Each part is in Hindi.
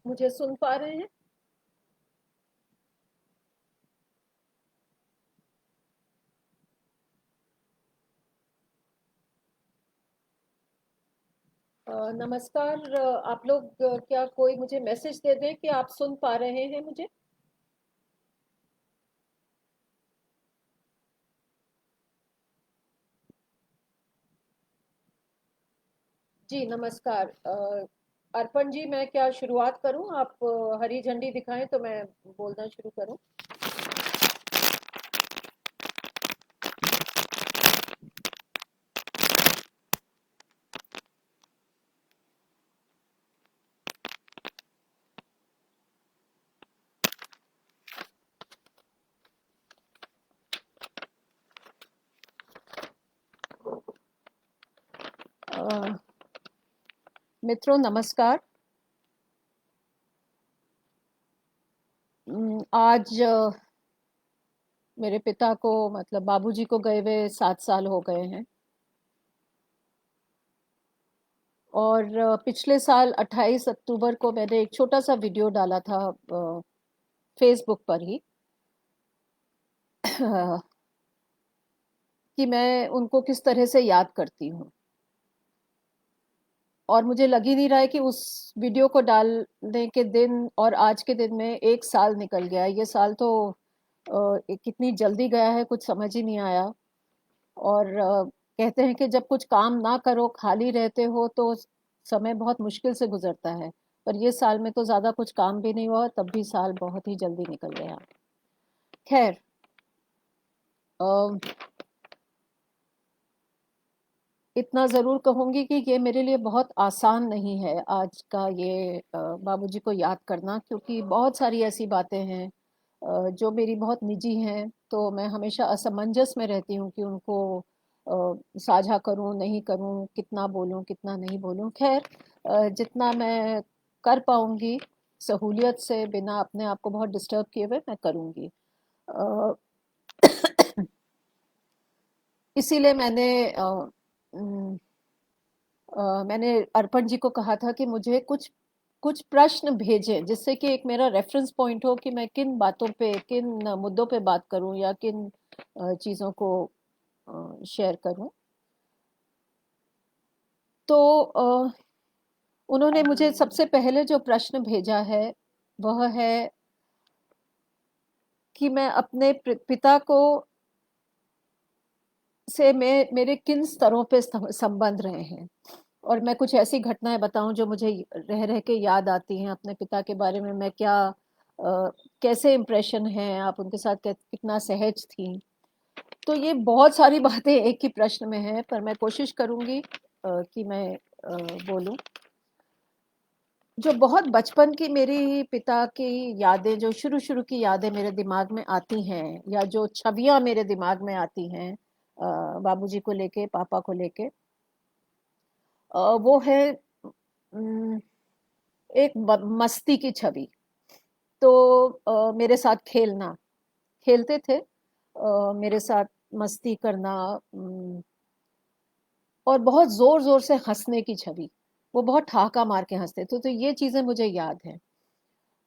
मुझे सुन पा रहे हैं? नमस्कार। आप लोग क्या कोई मुझे मैसेज दे दें कि आप सुन पा रहे हैं मुझे? जी नमस्कार। अर्पण जी, मैं क्या शुरुआत करूं? आप हरी झंडी दिखाएं तो मैं बोलना शुरू करूं। अ, मित्रों नमस्कार। आज मेरे पिता को, मतलब बाबूजी को गए हुए 7 साल हो गए हैं। और पिछले साल 28 अक्टूबर को मैंने एक छोटा सा वीडियो डाला था फेसबुक पर ही कि मैं उनको किस तरह से याद करती हूँ। और मुझे लग ही नहीं रहा है कि उस वीडियो को डालने के दिन और आज के दिन में 1 साल निकल गया है। ये साल तो कितनी जल्दी गया है, कुछ समझ ही नहीं आया। और कहते हैं कि जब कुछ काम ना करो, खाली रहते हो, तो समय बहुत मुश्किल से गुजरता है। पर ये साल में तो ज़्यादा कुछ काम भी नहीं हुआ, तब भी साल बहुत ही जल्दी निकल गया। खैर, अ, इतना ज़रूर कहूँगी कि ये मेरे लिए बहुत आसान नहीं है आज का ये बाबूजी को याद करना, क्योंकि बहुत सारी ऐसी बातें हैं जो मेरी बहुत निजी हैं। तो मैं हमेशा असमंजस में रहती हूँ कि उनको साझा करूँ नहीं करूँ, कितना बोलूँ कितना नहीं बोलूँ। खैर, जितना मैं कर पाऊँगी सहूलियत से, बिना अपने आप को बहुत डिस्टर्ब किए हुए, मैं करूँगी। अ, इसीलिए मैंने अर्पण जी को कहा था कि मुझे कुछ कुछ प्रश्न भेजें, जिससे कि एक मेरा रेफरेंस पॉइंट हो कि मैं किन बातों पे, किन मुद्दों पे बात करूं या किन चीज़ों को शेयर करूं। तो उन्होंने मुझे सबसे पहले जो प्रश्न भेजा है वह है कि मैं अपने पिता को से मैं मेरे किन स्तरों पे संबंध रहे हैं, और मैं कुछ ऐसी घटनाएं बताऊं जो मुझे रह रह के याद आती हैं अपने पिता के बारे में। मैं क्या कैसे इम्प्रेशन है, आप उनके साथ कितना सहज थी। तो ये बहुत सारी बातें एक ही प्रश्न में है, पर मैं कोशिश करूंगी कि मैं बोलूं। जो बहुत बचपन की मेरी पिता की यादें, जो शुरू शुरू की यादें मेरे दिमाग में आती हैं, या जो छवियां मेरे दिमाग में आती हैं बाबूजी को लेके, पापा को लेके, वो है अम, एक मस्ती की छवि। तो मेरे साथ खेलना, खेलते थे, मेरे साथ मस्ती करना, और बहुत जोर जोर से हंसने की छवि। वो बहुत ठहाका मार के हंसते थे। तो ये चीजें मुझे याद हैं।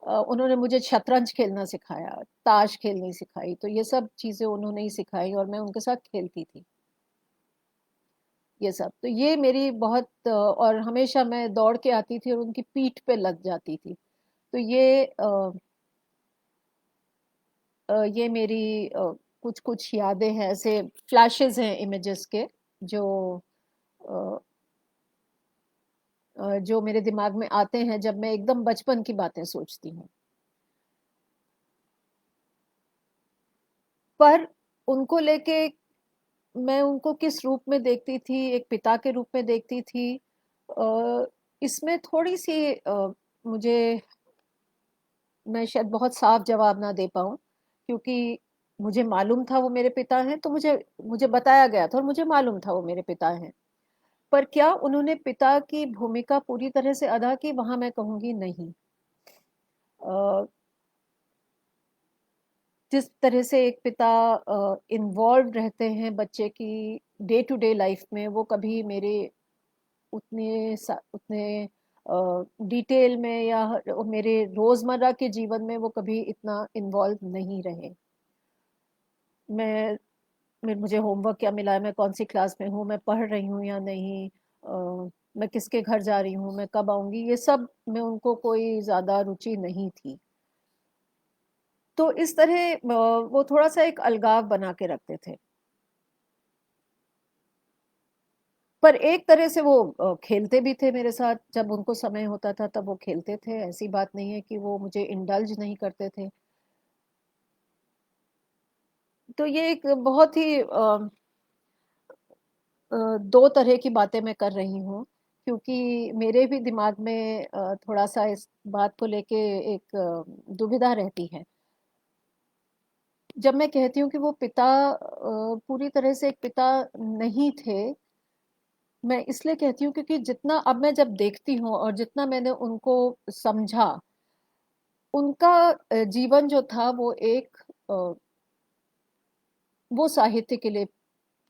उन्होंने मुझे शतरंज खेलना सिखाया, ताश खेलनी सिखाई। तो ये सब चीजें उन्होंने ही सिखाई और मैं उनके साथ खेलती थी। ये सब तो ये मेरी बहुत और हमेशा मैं दौड़ के आती थी और उनकी पीठ पे लग जाती थी। तो ये मेरी कुछ कुछ यादें हैं, ऐसे फ्लैशेस हैं इमेजेस के, जो अ, जो मेरे दिमाग में आते हैं जब मैं एकदम बचपन की बातें सोचती हूँ। पर उनको लेके मैं उनको किस रूप में देखती थी, एक पिता के रूप में देखती थी, इसमें थोड़ी सी मुझे मैं शायद बहुत साफ जवाब ना दे पाऊँ, क्योंकि मुझे मालूम था वो मेरे पिता हैं, तो मुझे मुझे बताया गया था और मुझे मालूम था वो मेरे पिता हैं। पर क्या उन्होंने पिता की भूमिका पूरी तरह से अदा की? वहाँ मैं कहूँगी नहीं। अ, जिस तरह से एक पिता इन्वॉल्व रहते हैं बच्चे की डे टू डे लाइफ में, वो कभी मेरे उतने डिटेल में या मेरे रोजमर्रा के जीवन में वो कभी इतना इन्वॉल्व नहीं रहे। मैं मुझे होमवर्क क्या मिला है, मैं कौन सी क्लास में हूँ, मैं पढ़ रही हूँ या नहीं, मैं किसके घर जा रही हूँ, मैं कब आऊंगी, ये सब में उनको कोई ज्यादा रुचि नहीं थी। तो इस तरह वो थोड़ा सा एक अलगाव बना के रखते थे। पर एक तरह से वो खेलते भी थे मेरे साथ, जब उनको समय होता था तब वो खेलते थे। ऐसी बात नहीं है कि वो मुझे इंडल्ज नहीं करते थे। तो ये एक बहुत ही दो तरह की बातें मैं कर रही हूँ, क्योंकि मेरे भी दिमाग में थोड़ा सा इस बात को लेके एक दुविधा रहती है। जब मैं कहती हूँ कि वो पिता पूरी तरह से एक पिता नहीं थे, मैं इसलिए कहती हूँ क्योंकि जितना अब मैं जब देखती हूँ और जितना मैंने उनको समझा, उनका जीवन जो था वो एक वो साहित्य के लिए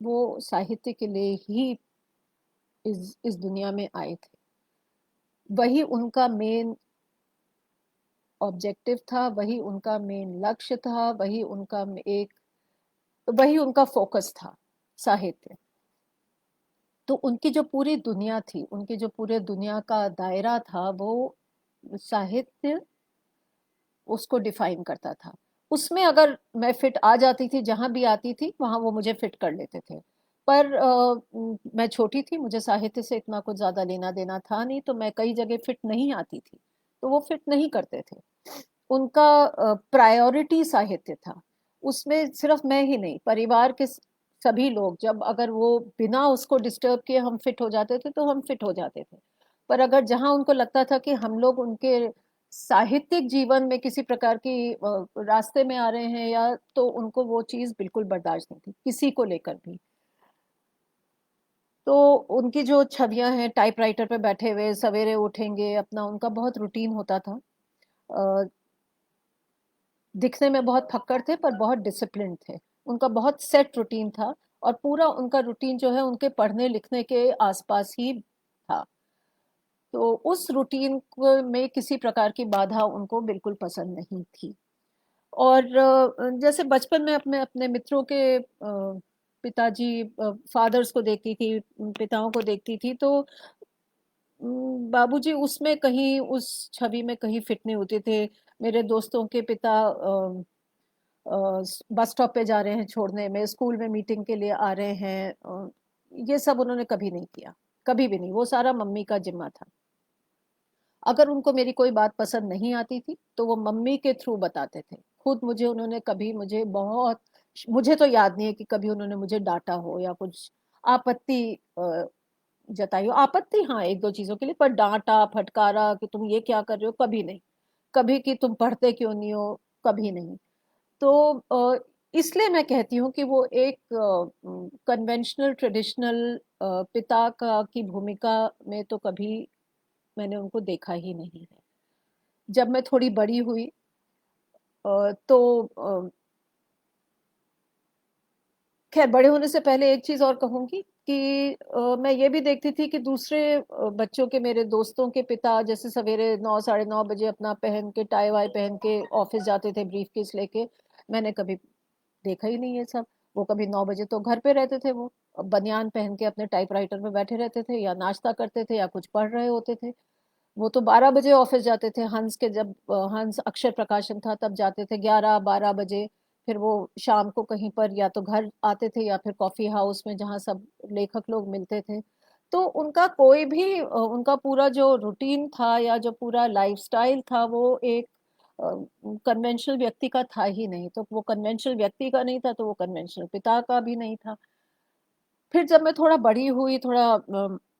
वो साहित्य के लिए ही इस दुनिया में आए थे। वही उनका मेन ऑब्जेक्टिव था, वही उनका मेन लक्ष्य था, वही उनका फोकस था, साहित्य। तो उनकी जो पूरी दुनिया थी, उनकी जो पूरे दुनिया का दायरा था, वो साहित्य उसको डिफाइन करता था। उसमें अगर मैं फिट आ जाती थी, जहां भी आती थी वहां वो मुझे फिट कर लेते थे। पर मैं छोटी थी, मुझे साहित्य से इतना कुछ ज्यादा लेना देना था नहीं, तो मैं कई जगह फिट नहीं आती थी, तो वो फिट नहीं करते थे। उनका प्रायोरिटी साहित्य था। उसमें सिर्फ मैं ही नहीं, परिवार के सभी लोग, जब अगर वो बिना उसको डिस्टर्ब किए हम फिट हो जाते थे तो हम फिट हो जाते थे। पर अगर जहां उनको लगता था कि हम लोग उनके साहित्यिक जीवन में किसी प्रकार की रास्ते में आ रहे हैं, या तो उनको वो चीज बिल्कुल बर्दाश्त नहीं थी, किसी को लेकर भी। तो उनकी जो छवियां हैं, टाइपराइटर पे बैठे हुए सवेरे उठेंगे, अपना उनका बहुत रूटीन होता था। दिखने में बहुत फक्कड़ थे पर बहुत डिसिप्लिन थे। उनका बहुत सेट रूटीन था, और पूरा उनका रूटीन जो है उनके पढ़ने लिखने के आसपास ही था। तो उस रूटीन में किसी प्रकार की बाधा उनको बिल्कुल पसंद नहीं थी। और जैसे बचपन में अपने अपने मित्रों के पिताजी, फादर्स को देखती थी, पिताओं को देखती थी, तो बाबूजी उसमें कहीं उस छवि में कहीं फिट नहीं होते थे। मेरे दोस्तों के पिता बस स्टॉप पे जा रहे हैं छोड़ने में, स्कूल में मीटिंग के लिए आ रहे हैं, ये सब उन्होंने कभी नहीं किया। कभी भी नहीं, वो सारा मम्मी का जिम्मा था। अगर उनको मेरी कोई बात पसंद नहीं आती थी तो वो मम्मी के थ्रू बताते थे। खुद मुझे उन्होंने कभी मुझे तो याद नहीं है कि कभी उन्होंने मुझे डांटा हो या कुछ आपत्ति जताई हो। आपत्ति हाँ, एक दो चीजों के लिए, पर डांटा फटकारा कि तुम ये क्या कर रहे हो, कभी नहीं। कभी कि तुम पढ़ते क्यों नहीं हो, कभी नहीं। तो इसलिए मैं कहती हूँ कि वो एक कन्वेंशनल ट्रेडिशनल पिता का की भूमिका में तो कभी मैंने उनको देखा ही नहीं है। जब मैं थोड़ी बड़ी हुई तो खैर, बड़े होने से पहले एक चीज और कहूंगी कि मैं ये भी देखती थी कि दूसरे बच्चों के, मेरे दोस्तों के पिता जैसे सवेरे 9 साढ़े 9 बजे अपना पहन के, टाई वाई पहन के ऑफिस जाते थे, ब्रीफ केस लेके। मैंने कभी देखा ही नहीं ये सब। वो कभी 9 बजे तो घर पे रहते थे, वो बनियान पहन के अपने टाइपराइटर पे बैठे रहते थे, या नाश्ता करते थे, या कुछ पढ़ रहे होते थे। वो तो 12 बजे ऑफिस जाते थे, हंस के जब हंस अक्षर प्रकाशन था तब जाते थे, 11 12 बजे। फिर वो शाम को कहीं पर या तो घर आते थे, या फिर कॉफी हाउस में जहाँ सब लेखक लोग मिलते थे। तो उनका कोई भी उनका पूरा जो रूटीन था या जो पूरा लाइफस्टाइल था, वो एक कन्वेंशनल व्यक्ति का था ही नहीं। तो वो कन्वेंशनल व्यक्ति का नहीं था, तो वो कन्वेंशनल पिता का भी नहीं था। फिर जब मैं थोड़ा बड़ी हुई, थोड़ा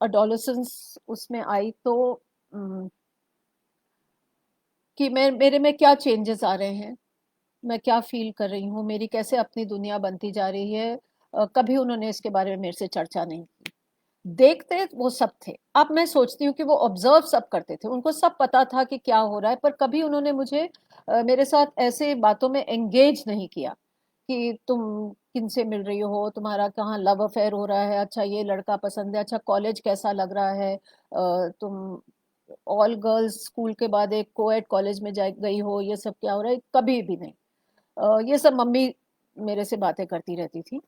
अडोलेसेंस उसमें आई, तो कि मैं मेरे में क्या चेंजेस आ रहे हैं, मैं क्या फील कर रही हूँ, मेरी कैसे अपनी दुनिया बनती जा रही है। कभी उन्होंने इसके बारे में मेरे से चर्चा नहीं की। देखते वो सब थे। अब मैं सोचती हूँ कि वो ऑब्जर्व सब करते थे, उनको सब पता था कि क्या हो रहा है, पर कभी उन्होंने मुझे मेरे साथ ऐसे बातों में एंगेज नहीं किया कि तुम किनसे मिल रही हो, तुम्हारा कहाँ लव अफेयर हो रहा है, अच्छा ये लड़का पसंद है, अच्छा कॉलेज कैसा लग रहा है, तुम ऑल गर्ल्स स्कूल के बाद एक कोएड कॉलेज में जा गई हो, ये सब क्या हो रहा है, कभी भी नहीं। ये सब मम्मी मेरे से बातें करती रहती थी।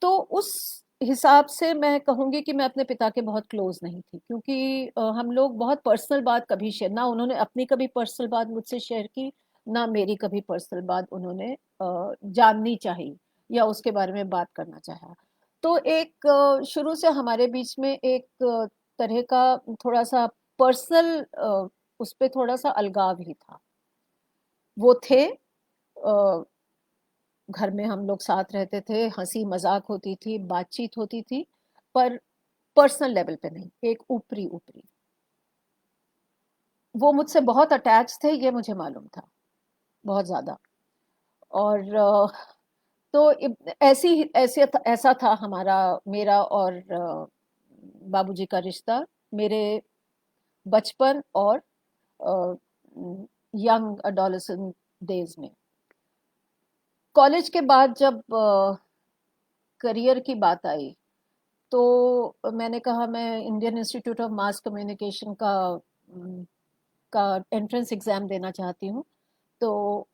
तो उस हिसाब से मैं कहूँगी कि मैं अपने पिता के बहुत क्लोज नहीं थी, क्योंकि हम लोग बहुत पर्सनल बात कभी शेयर ना, उन्होंने अपनी कभी पर्सनल बात मुझसे शेयर की, ना मेरी कभी पर्सनल बात उन्होंने जाननी चाहिए या उसके बारे में बात करना चाहा। तो एक शुरू से हमारे बीच में एक तरह का थोड़ा सा पर्सनल उस पे थोड़ा सा अलगाव ही था। वो थे, घर में हम लोग साथ रहते थे, हंसी मजाक होती थी, बातचीत होती थी, पर पर्सनल लेवल पे नहीं, एक ऊपरी ऊपरी। वो मुझसे बहुत अटैच थे, ये मुझे मालूम था, बहुत ज्यादा। और तो ऐसी ऐसे ऐसा था हमारा, मेरा और बाबूजी का रिश्ता, मेरे बचपन और यंग अडोलेसेंट डेज में। कॉलेज के बाद जब करियर की बात आई, तो मैंने कहा मैं Indian institute of mass communication का एंट्रेंस एग्जाम देना चाहती हूँ। तो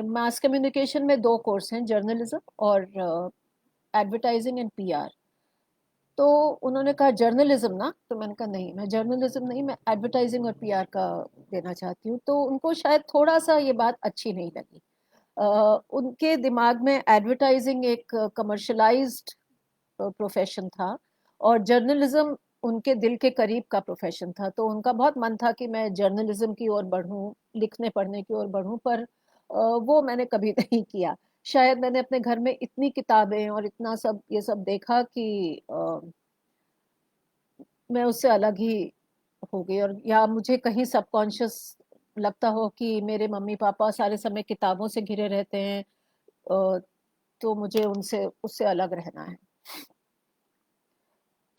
मास कम्युनिकेशन में दो कोर्स हैं, जर्नलिज्म और एडवर्टाइजिंग एंड पीआर। तो उन्होंने कहा जर्नलिज्म ना, तो मैंने कहा नहीं, मैं जर्नलिज्म नहीं, मैं एडवर्टाइजिंग और पीआर का देना चाहती हूँ। तो उनको शायद थोड़ा सा ये बात अच्छी नहीं लगी। उनके दिमाग में एडवर्टाइजिंग एक कमर्शलाइज्ड प्रोफेशन था, और जर्नलिज्म उनके दिल के करीब का प्रोफेशन था। तो उनका बहुत मन था कि मैं जर्नलिज्म की ओर बढ़ूं, लिखने पढ़ने की ओर बढ़ूं, पर वो मैंने कभी नहीं किया। शायद मैंने अपने घर में इतनी किताबें और इतना सब ये सब देखा कि मैं उससे अलग ही हो गई। और या मुझे कहीं सबकॉन्शियस लगता हो कि मेरे मम्मी पापा सारे समय किताबों से घिरे रहते हैं, अ, तो मुझे उनसे उससे अलग रहना है।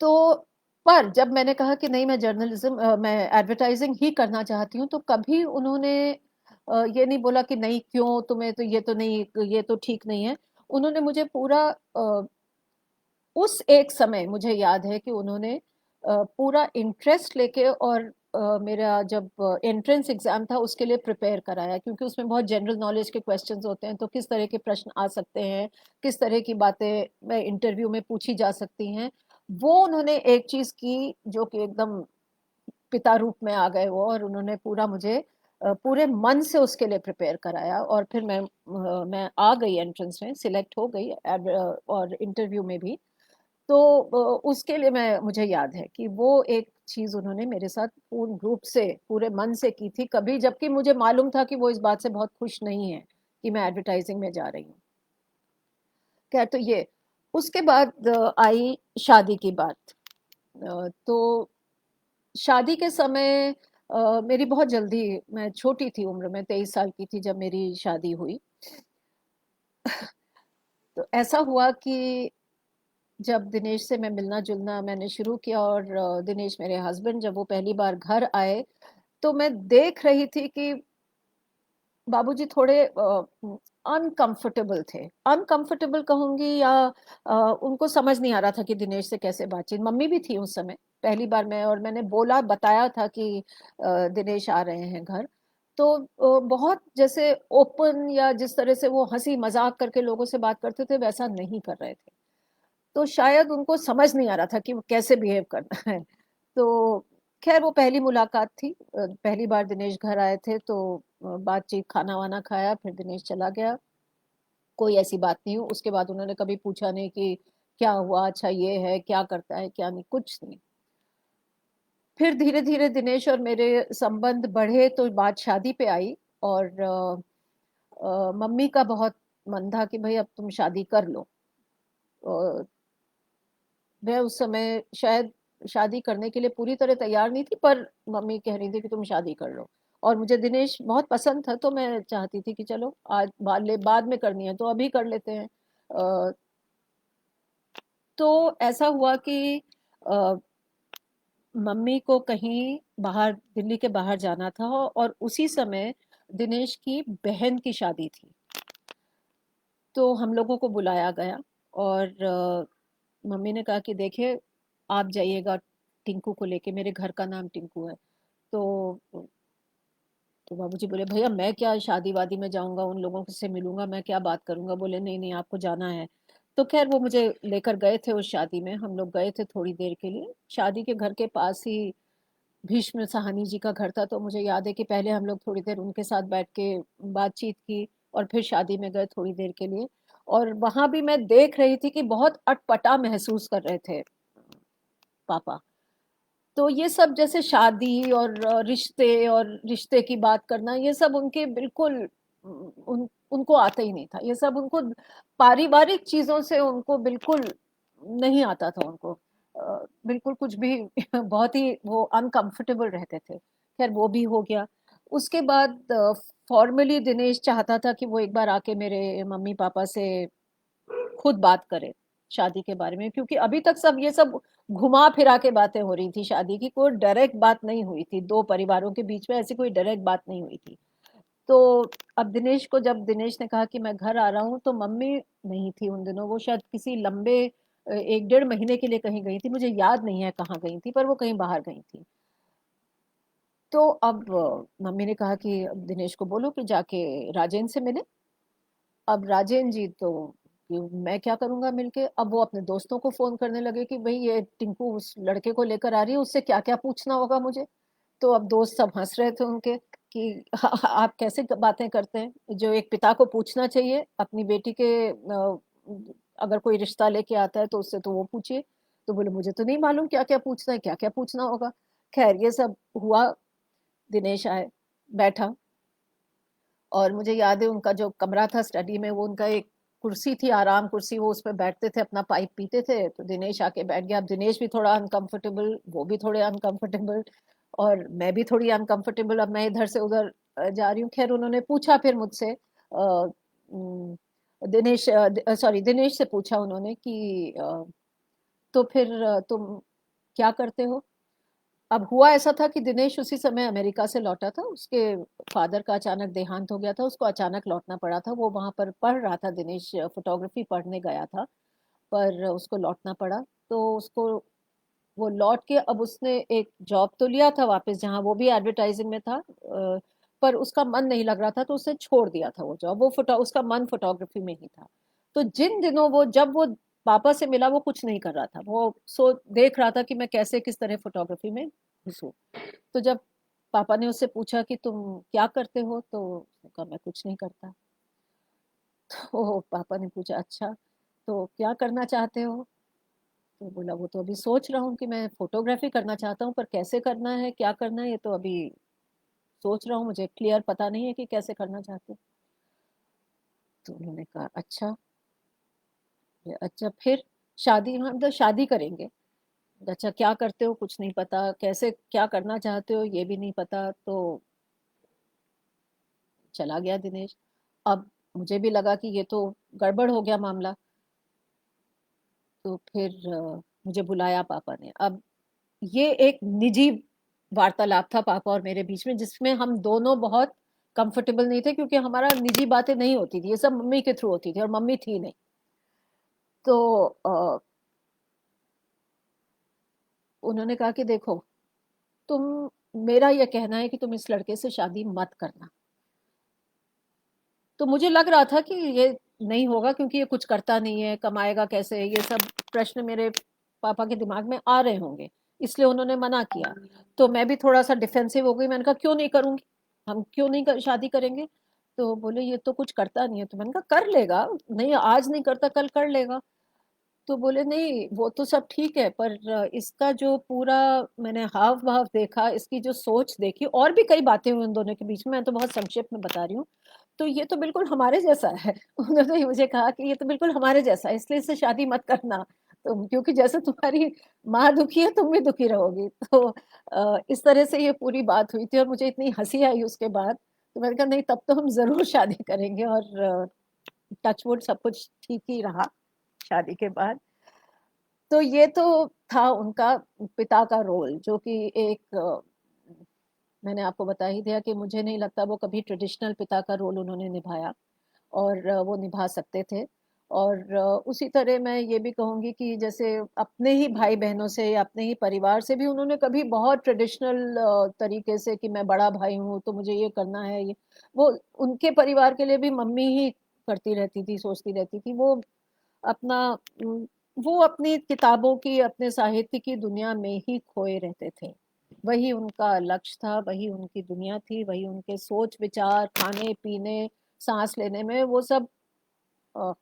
तो पर जब मैंने कहा कि नहीं, मैं मैं एडवर्टाइजिंग ही करना चाहती हूँ, तो कभी उन्होंने ये नहीं बोला कि नहीं क्यों, तुम्हें तो ये तो नहीं, ये तो ठीक नहीं है। उन्होंने मुझे पूरा उस एक समय मुझे याद है कि उन्होंने पूरा इंटरेस्ट लेके और मेरा जब एंट्रेंस एग्जाम था उसके लिए प्रिपेयर कराया, क्योंकि उसमें बहुत जनरल नॉलेज के क्वेश्चंस होते हैं, तो किस तरह के प्रश्न आ सकते हैं, किस तरह की बातें मैं इंटरव्यू में पूछी जा सकती हैं। वो उन्होंने एक चीज की जो कि एकदम पिता रूप में आ गए वो, और उन्होंने पूरा मुझे पूरे मन से उसके लिए प्रिपेयर कराया। और फिर मैं आ गई, एंट्रेंस में सिलेक्ट हो गई, और इंटरव्यू में भी। तो उसके लिए मैं मुझे याद है कि वो एक चीज उन्होंने मेरे साथ पूर्ण रूप से पूरे मन से की थी, कभी, जबकि मुझे मालूम था कि वो इस बात से बहुत खुश नहीं है कि मैं एडवर्टाइजिंग में जा रही हूँ। क्या तो ये, उसके बाद आई शादी की बात। तो शादी के समय मेरी बहुत जल्दी, मैं छोटी थी उम्र में, 23 साल की थी जब मेरी शादी हुई। तो ऐसा हुआ कि जब दिनेश से मैं मिलना जुलना मैंने शुरू किया, और दिनेश मेरे हस्बैंड जब वो पहली बार घर आए, तो मैं देख रही थी कि बाबूजी थोड़े अनकंफर्टेबल थे। अनकंफर्टेबल कहूंगी या उनको समझ नहीं आ रहा था कि दिनेश से कैसे बातचीत। मम्मी भी थी उस समय, पहली बार मैंने बोला, बताया था कि दिनेश आ रहे हैं घर। तो बहुत जैसे ओपन, या जिस तरह से वो हंसी मजाक करके लोगों से बात करते थे, वैसा नहीं कर रहे थे। तो शायद उनको समझ नहीं आ रहा था कि वो कैसे बिहेव करना है। तो खैर वो पहली मुलाकात थी, पहली बार दिनेश घर आए थे, तो बातचीत, खाना वाना खाया, फिर दिनेश चला गया। कोई ऐसी बात नहीं हुई उसके बाद, उन्होंने कभी पूछा नहीं कि क्या हुआ, अच्छा ये है, क्या करता है, क्या नहीं, कुछ नहीं। फिर धीरे धीरे दिनेश और मेरे संबंध बढ़े, तो बात शादी पे आई। और मम्मी का बहुत मन था कि भाई अब तुम शादी कर लो। अ, मैं उस समय शायद शादी करने के लिए पूरी तरह तैयार नहीं थी, पर मम्मी कह रही थी कि तुम शादी कर लो। और मुझे दिनेश बहुत पसंद था, तो मैं चाहती थी कि चलो आज बाद में करनी है तो अभी कर लेते हैं। अ, तो ऐसा हुआ कि अ, मम्मी को कहीं बाहर, दिल्ली के बाहर जाना था, और उसी समय दिनेश की बहन की शादी थी। तो हम लोगों को बुलाया गया, और मम्मी ने कहा कि देखिए आप जाइएगा टिंकू को लेके, मेरे घर का नाम टिंकू है। तो बाबूजी बोले भैया मैं क्या शादी वादी में जाऊंगा, उन लोगों से मिलूंगा, मैं क्या बात करूंगा। बोले नहीं नहीं आपको जाना है। तो खैर वो मुझे लेकर गए थे उस शादी में, हम लोग गए थे थोड़ी देर के लिए। शादी के घर के पास ही भीष्म साहनी जी का घर था, तो मुझे याद है कि पहले हम लोग थोड़ी देर उनके साथ बैठ के बातचीत की, और फिर शादी में गए थोड़ी देर के लिए। और वहां भी मैं देख रही थी कि बहुत अटपटा महसूस कर रहे थे पापा। तो ये सब जैसे शादी और रिश्ते और रिश्ते की बात करना, ये सब उनके बिल्कुल उनको आता ही नहीं था। ये सब उनको पारिवारिक चीजों से उनको बिल्कुल नहीं आता था उनको। बिल्कुल कुछ भी बहुत ही वो अनकंफर्टेबल रहते थे। खैर वो भी हो गया। उसके बाद फॉर्मली दिनेश चाहता था कि वो एक बार आके मेरे मम्मी पापा से खुद बात करे शादी के बारे में, क्योंकि अभी तक सब ये सब घुमा फिरा के बातें हो रही थी, शादी की कोई डायरेक्ट बात नहीं हुई थी, दो परिवारों के बीच में ऐसी कोई डायरेक्ट बात नहीं हुई थी। तो अब दिनेश को, जब दिनेश ने कहा कि मैं घर आ रहा हूँ, तो मम्मी नहीं थी उन दिनों, वो शायद किसी लंबे 1 डेढ़ महीने के लिए कहीं गई थी, मुझे याद नहीं है कहाँ गई थी, पर वो कहीं बाहर गई थी। तो अब मम्मी ने कहा कि अब दिनेश को बोलो कि जाके राजेन से मिले। अब राजेन जी तो कि मैं क्या करूंगा मिलके। अब वो अपने दोस्तों को फोन करने लगे कि भाई ये टिंकू उस लड़के को लेकर आ रही है, उससे क्या क्या पूछना होगा मुझे। तो अब दोस्त सब हंस रहे थे उनके कि आप कैसे बातें करते हैं, जो एक पिता को पूछना चाहिए अपनी बेटी के अगर कोई रिश्ता लेके आता है तो उससे तो वो पूछिए। तो बोले मुझे तो नहीं मालूम क्या क्या पूछना है, क्या क्या पूछना होगा। खैर ये सब हुआ। दिनेश आए, बैठा, और मुझे याद है उनका जो कमरा था स्टडी में, वो उनका एक कुर्सी थी, आराम कुर्सी, वो उस पर बैठते थे, अपना पाइप पीते थे। तो दिनेश आके बैठ गया। अब दिनेश भी थोड़ा अनकंफर्टेबल, वो भी थोड़े अनकंफर्टेबल, और मैं भी थोड़ी अनकंफर्टेबल। अब मैं इधर से उधर जा रही हूँ। खैर उन्होंने पूछा फिर मुझसे, दिनेश, सॉरी दिनेश से पूछा उन्होंने कि तो फिर तुम क्या करते हो। अब हुआ ऐसा था कि दिनेश उसी समय अमेरिका से लौटा था, उसके फादर का अचानक देहांत हो गया था, उसको अचानक लौटना पड़ा था। वो वहां पर पढ़ रहा था, दिनेश फोटोग्राफी पढ़ने गया था, पर उसको लौटना पड़ा। तो उसको, वो लौट के अब उसने एक जॉब तो लिया था वापस, जहाँ वो भी एडवर्टाइजिंग में था, पर उसका मन नहीं लग रहा था, तो उसने छोड़ दिया था वो जॉब। वो फोटो, उसका मन फोटोग्राफी में ही था। तो जिन दिनों वो, जब वो पापा से मिला, वो कुछ नहीं कर रहा था, वो देख रहा था कि मैं कैसे किस तरह फोटोग्राफी में घुसूं। तो जब पापा ने उससे पूछा कि तुम क्या करते हो, तो उसने कहा मैं कुछ नहीं करता। तो पापा ने पूछा अच्छा, तो क्या करना चाहते हो। तो बोला वो तो अभी सोच रहा हूँ कि मैं फोटोग्राफी करना चाहता हूँ, पर कैसे करना है क्या करना है ये तो अभी सोच रहा हूँ, मुझे क्लियर पता नहीं है कि कैसे करना चाहते हो। तो उन्होंने कहा अच्छा, अच्छा फिर शादी, हम तो शादी करेंगे। अच्छा क्या करते हो कुछ नहीं पता, कैसे क्या करना चाहते हो ये भी नहीं पता। तो चला गया दिनेश। अब मुझे भी लगा कि ये तो गड़बड़ हो गया मामला। तो फिर मुझे बुलाया पापा ने। अब ये एक निजी वार्तालाप था पापा और मेरे बीच में, जिसमें हम दोनों बहुत कंफर्टेबल नहीं थे, क्योंकि हमारा निजी बातें नहीं होती थी, ये सब मम्मी के थ्रू होती थी, और मम्मी थी नहीं। तो उन्होंने कहा कि देखो तुम, मेरा यह कहना है कि तुम इस लड़के से शादी मत करना। तो मुझे लग रहा था कि ये नहीं होगा, क्योंकि ये कुछ करता नहीं है, कमाएगा कैसे, ये सब प्रश्न मेरे पापा के दिमाग में आ रहे होंगे, इसलिए उन्होंने मना किया। तो मैं भी थोड़ा सा डिफेंसिव हो गई, मैंने कहा क्यों नहीं करूंगी, हम क्यों नहीं शादी करेंगे। तो बोले ये तो कुछ करता नहीं है। तो मैंने कहा कर लेगा, नहीं आज नहीं करता कल कर लेगा। तो बोले नहीं वो तो सब ठीक है, पर इसका जो पूरा, मैंने हाव भाव देखा, इसकी जो सोच देखी, और भी कई बातें हुई उन दोनों के बीच में, मैं तो बहुत संक्षेप में बता रही हूँ। तो ये तो बिल्कुल हमारे जैसा है। उन्होंने मुझे कहा कि ये तो बिल्कुल हमारे जैसा है, इसलिए इससे शादी मत करना। क्योंकि जैसे तुम्हारी माँ दुखी है तुम भी दुखी रहोगी। तो इस तरह से ये पूरी बात हुई थी और मुझे इतनी हंसी आई उसके बाद, तो मैंने कहा नहीं तब तो हम जरूर शादी करेंगे। और टचवुड सब कुछ ठीक ही रहा शादी के बाद। तो ये तो था उनका पिता का रोल, जो कि एक मैंने आपको बता ही दिया कि मुझे नहीं लगता वो कभी ट्रेडिशनल पिता का रोल उन्होंने निभाया, और वो निभा सकते थे। और उसी तरह मैं ये भी कहूँगी कि जैसे अपने ही भाई बहनों से या अपने ही परिवार से भी उन्होंने कभी बहुत ट्रेडिशनल तरीके से कि मैं बड़ा भाई हूँ तो मुझे ये करना है, ये वो उनके परिवार के लिए भी मम्मी ही करती रहती थी, सोचती रहती थी। वो अपना वो अपनी किताबों की, अपने साहित्य की दुनिया में ही खोए रहते थे। वही उनका लक्ष्य था, वही उनकी दुनिया थी, वही उनके सोच विचार, खाने पीने, सांस लेने में वो सब अ,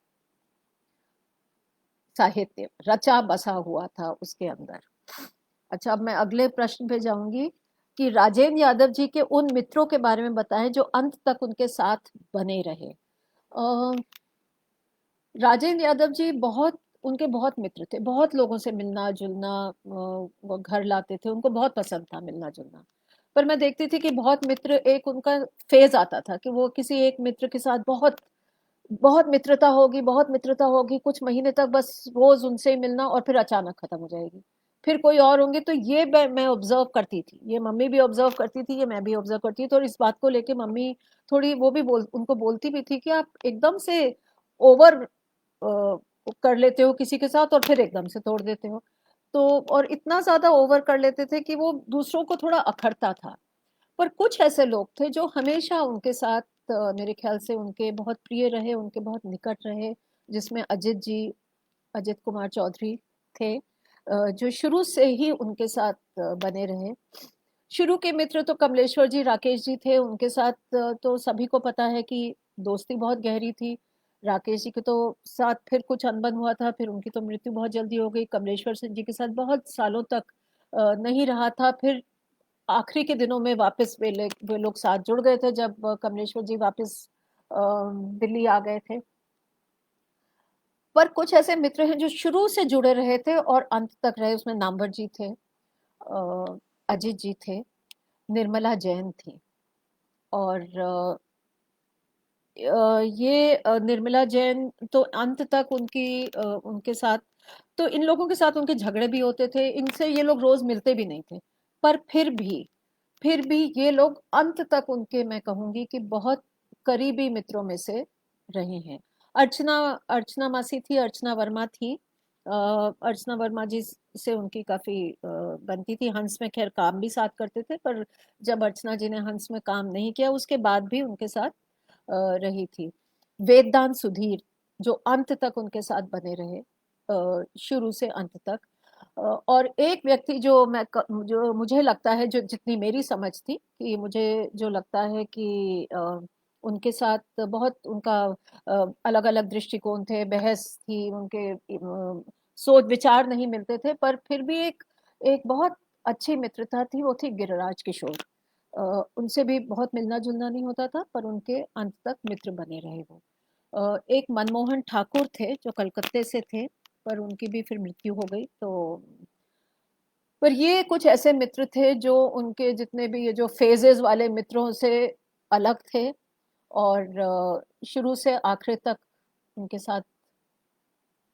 साहित्य रचा बसा हुआ था उसके अंदर। अच्छा, अब मैं अगले प्रश्न पे जाऊंगी कि राजेंद्र यादव जी के उन मित्रों के बारे में बताएं जो अंत तक उनके साथ बने रहे। अ, राजेंद्र यादव जी बहुत, उनके बहुत मित्र थे, बहुत लोगों से मिलना जुलना, वो घर लाते थे, उनको बहुत पसंद था मिलना जुलना। पर मैं देखती थी कि बहुत मित्र, एक उनका फेज आता था कि वो किसी एक मित्र के साथ बहुत बहुत मित्रता होगी, बहुत मित्रता होगी, कुछ महीने तक बस रोज उनसे ही मिलना और फिर अचानक खत्म हो जाएगी। फिर कोई और होंगे। तो ये मैं ऑब्जर्व करती थी, ये मम्मी भी ऑब्जर्व करती थी, ये मैं भी ऑब्जर्व करती थी। और इस बात को लेके मम्मी थोड़ी वो भी उनको बोलती भी थी कि आप एकदम से ओवर कर लेते हो किसी के साथ और फिर एकदम से तोड़ देते हो। तो और इतना ज्यादा ओवर कर लेते थे कि वो दूसरों को थोड़ा अखरता था। पर कुछ ऐसे लोग थे जो हमेशा उनके साथ, मेरे ख्याल से उनके बहुत प्रिय रहे, उनके बहुत निकट रहे, जिसमें अजित जी, अजित कुमार चौधरी थे, जो शुरू से ही उनके साथ बने रहे। शुरू के मित्र तो कमलेश्वर जी, राकेश जी थे, उनके साथ तो सभी को पता है कि दोस्ती बहुत गहरी थी। राकेश जी के तो साथ फिर कुछ अनबन हुआ था, फिर उनकी तो मृत्यु बहुत जल्दी हो गई। कमलेश्वर सिंह जी के साथ बहुत सालों तक नहीं रहा था। फिर आखिरी के दिनों में वापस वे लोग साथ जुड़ गए थे जब कमलेश्वर जी वापस दिल्ली आ गए थे। पर कुछ ऐसे मित्र हैं जो शुरू से जुड़े रहे थे और अंत तक रहे, उसमें नामवर जी थे, अजित जी थे, निर्मला जैन थी। और ये निर्मला जैन तो अंत तक उनके साथ, तो इन लोगों के साथ उनके झगड़े भी होते थे, इनसे ये लोग रोज मिलते भी नहीं थे। पर फिर भी ये लोग अंत तक उनके, मैं कहूंगी कि बहुत करीबी मित्रों में से रहे हैं। अर्चना अर्चना मासी थी, अर्चना वर्मा थी। अर्चना वर्मा जी से उनकी काफी बनती थी। हंस में खैर काम भी साथ करते थे, पर जब अर्चना जी ने हंस में काम नहीं किया उसके बाद भी उनके साथ रही थी। वेदांत सुधीर, जो अंत तक उनके साथ बने रहे, शुरू से अंत तक। और एक व्यक्ति जो मुझे लगता है, जो जितनी मेरी समझ थी, कि मुझे जो लगता है कि उनके साथ बहुत उनका अलग अलग दृष्टिकोण थे, बहस थी, उनके सोच विचार नहीं मिलते थे, पर फिर भी एक एक बहुत अच्छी मित्रता थी, वो थी गिरिराज किशोर। उनसे भी बहुत मिलना जुलना नहीं होता था, पर उनके अंत तक मित्र बने रहे वो। एक मनमोहन ठाकुर थे जो कलकत्ते से थे, पर उनकी भी फिर मृत्यु हो गई। तो पर ये कुछ ऐसे मित्र थे जो उनके जितने भी ये जो फेजेस वाले मित्रों से अलग थे, और शुरू से आखिर तक उनके साथ,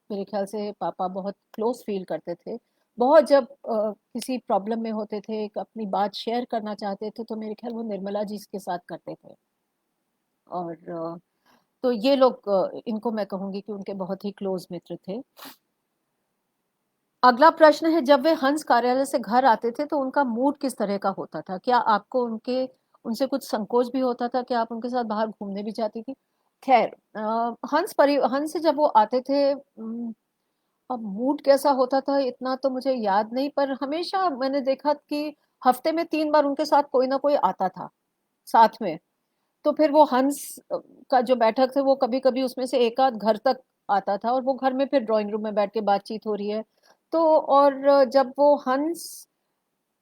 मेरे ख्याल से पापा बहुत क्लोज फील करते थे। बहुत जब किसी प्रॉब्लम में होते थे, एक अपनी बात शेयर करना चाहते थे, तो मेरे ख्याल वो निर्मला जी के साथ करते थे। और तो ये लोग, इनको मैं कहूंगी कि उनके बहुत ही क्लोज मित्र थे। अगला प्रश्न है, जब वे हंस कार्यालय से घर आते थे तो उनका मूड किस तरह का होता था? क्या आपको उनसे कुछ संकोच भी होता था? क्या आप उनके साथ बाहर घूमने भी जाती थी? खैर, हंस से जब वो आते थे, अब मूड कैसा होता था इतना तो मुझे याद नहीं, पर हमेशा मैंने देखा कि हफ्ते में 3 बार उनके साथ कोई ना कोई आता था साथ में। तो फिर वो हंस का जो बैठक थे, वो कभी कभी उसमें से एक आध घर तक आता था, और वो घर में फिर ड्राइंग रूम में बैठ के बातचीत हो रही है। तो और जब वो हंस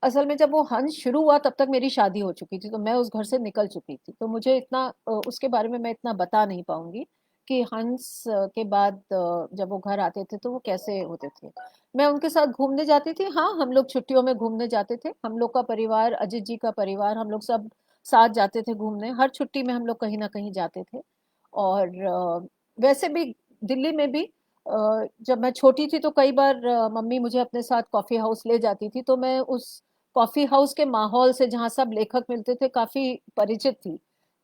असल में जब वो हंस शुरू हुआ तब तक मेरी शादी हो चुकी थी, तो मैं उस घर से निकल चुकी थी। तो मुझे इतना उसके बारे में मैं इतना बता नहीं पाऊंगी कि हंस के बाद जब वो घर आते थे तो वो कैसे होते थे। मैं उनके साथ घूमने जाती थी। हाँ, हम लोग छुट्टियों में घूमने जाते थे। हम लोग का परिवार, अजित जी का परिवार, हम लोग सब साथ जाते थे घूमने। हर छुट्टी में हम लोग कहीं ना कहीं जाते थे। और वैसे भी दिल्ली में भी जब मैं छोटी थी तो कई बार मम्मी मुझे अपने साथ कॉफी हाउस ले जाती थी, तो मैं उस कॉफी हाउस के माहौल से, जहाँ सब लेखक मिलते थे, काफी परिचित थी,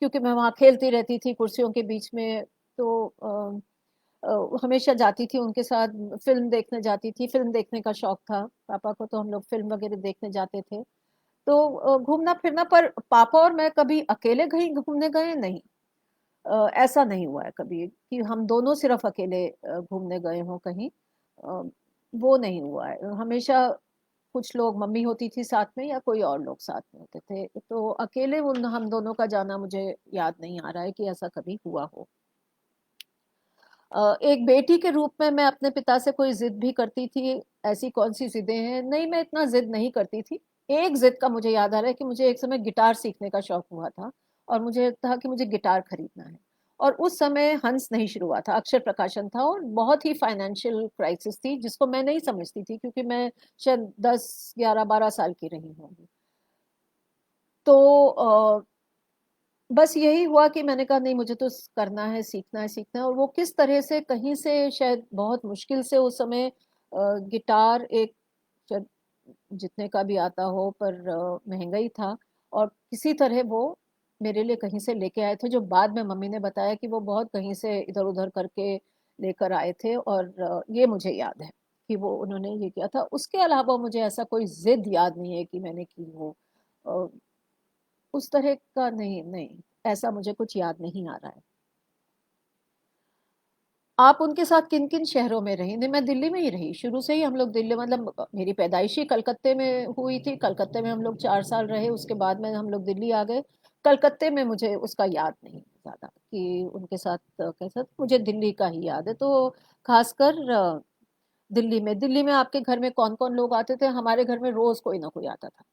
क्योंकि मैं वहाँ खेलती रहती थी कुर्सियों के बीच में। तो हमेशा जाती थी उनके साथ, फिल्म देखने जाती थी। फिल्म देखने का शौक था पापा को, तो हम लोग फिल्म वगैरह देखने जाते थे। तो घूमना फिरना, पर पापा और मैं कभी अकेले कहीं घूमने गए नहीं। ऐसा नहीं हुआ है कभी कि हम दोनों सिर्फ अकेले घूमने गए हों कहीं। अ, वो नहीं हुआ है हमेशा। कुछ लोग, मम्मी होती थी साथ में या कोई और लोग साथ में होते थे, तो अकेले उन हम दोनों का जाना मुझे याद नहीं आ रहा है कि ऐसा कभी हुआ हो। एक बेटी के रूप में मैं अपने पिता से कोई जिद भी करती थी। ऐसी कौन सी जिदें हैं? नहीं, मैं इतना जिद नहीं करती थी। एक जिद का मुझे याद आ रहा है कि मुझे एक समय गिटार सीखने का शौक हुआ था, और मुझे था कि मुझे गिटार खरीदना है। और उस समय हंस नहीं शुरू हुआ था, अक्षर प्रकाशन था, और बहुत ही फाइनेंशियल क्राइसिस थी जिसको मैं नहीं समझती थी, क्योंकि मैं शायद 10, 11, 12 साल की रही होंगी। तो बस यही हुआ कि मैंने कहा नहीं, मुझे तो करना है, सीखना है, सीखना है। और वो किस तरह से, कहीं से शायद बहुत मुश्किल से उस समय गिटार एक, शायद जितने का भी आता हो, पर महंगा ही था। और किसी तरह वो मेरे लिए कहीं से लेके आए थे, जो बाद में मम्मी ने बताया कि वो बहुत कहीं से इधर उधर करके लेकर आए थे। और ये मुझे याद है कि वो उन्होंने ये किया था। उसके अलावा मुझे ऐसा कोई जिद याद नहीं है कि मैंने की हो। अ, उस तरह का नहीं, नहीं, ऐसा मुझे कुछ याद नहीं आ रहा है। आप उनके साथ किन किन शहरों में रही? नहीं, मैं दिल्ली में ही रही शुरू से ही। हम लोग दिल्ली, मतलब मेरी पैदाइश ही कलकत्ते में हुई थी। कलकत्ते में हम लोग 4 साल रहे, उसके बाद में हम लोग दिल्ली आ गए। कलकत्ते में मुझे उसका याद नहीं ज्यादा कि उनके साथ कैसा था। मुझे दिल्ली का ही याद है। तो खासकर दिल्ली में आपके घर में कौन कौन लोग आते थे? हमारे घर में रोज कोई ना कोई आता था,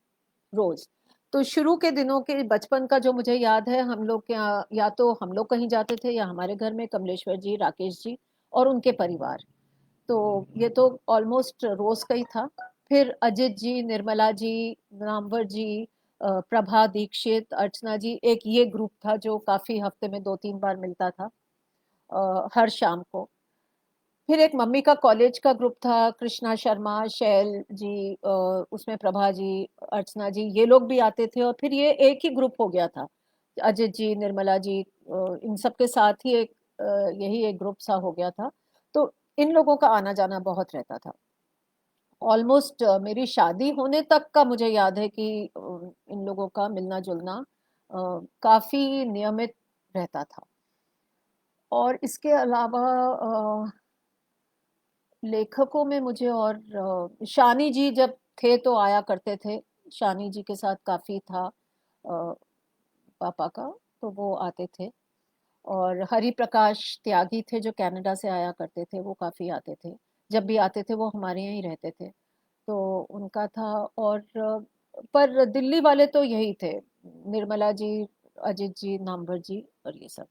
रोज। तो शुरू के दिनों के बचपन का जो मुझे याद है, हम लोग के यहाँ या तो हम लोग कहीं जाते थे, या हमारे घर में कमलेश्वर जी, राकेश जी और उनके परिवार। तो ये तो ऑलमोस्ट रोज का ही था। फिर अजित जी, निर्मला जी, नामवर जी, प्रभा दीक्षित, अर्चना जी, एक ये ग्रुप था जो काफी हफ्ते में 2, 3 बार मिलता था, हर शाम को। फिर एक मम्मी का कॉलेज का ग्रुप था, कृष्णा शर्मा, शैल जी, उसमें प्रभा जी, अर्चना जी, ये लोग भी आते थे। और फिर ये एक ही ग्रुप हो गया था, अजित जी, निर्मला जी, इन सब के साथ ही एक यही एक ग्रुप सा हो गया था। तो इन लोगों का आना जाना बहुत रहता था। ऑलमोस्ट मेरी शादी होने तक का मुझे याद है कि इन लोगों का मिलना जुलना काफी नियमित रहता था। और इसके अलावा लेखकों में मुझे, और शानी जी जब थे तो आया करते थे। शानी जी के साथ काफी था पापा का, तो वो आते थे। और हरि प्रकाश त्यागी थे जो कनाडा से आया करते थे, वो काफी आते थे। जब भी आते थे वो हमारे यहाँ ही रहते थे, तो उनका था। और पर दिल्ली वाले तो यही थे, निर्मला जी, अजित जी, नामवर जी, और ये सब।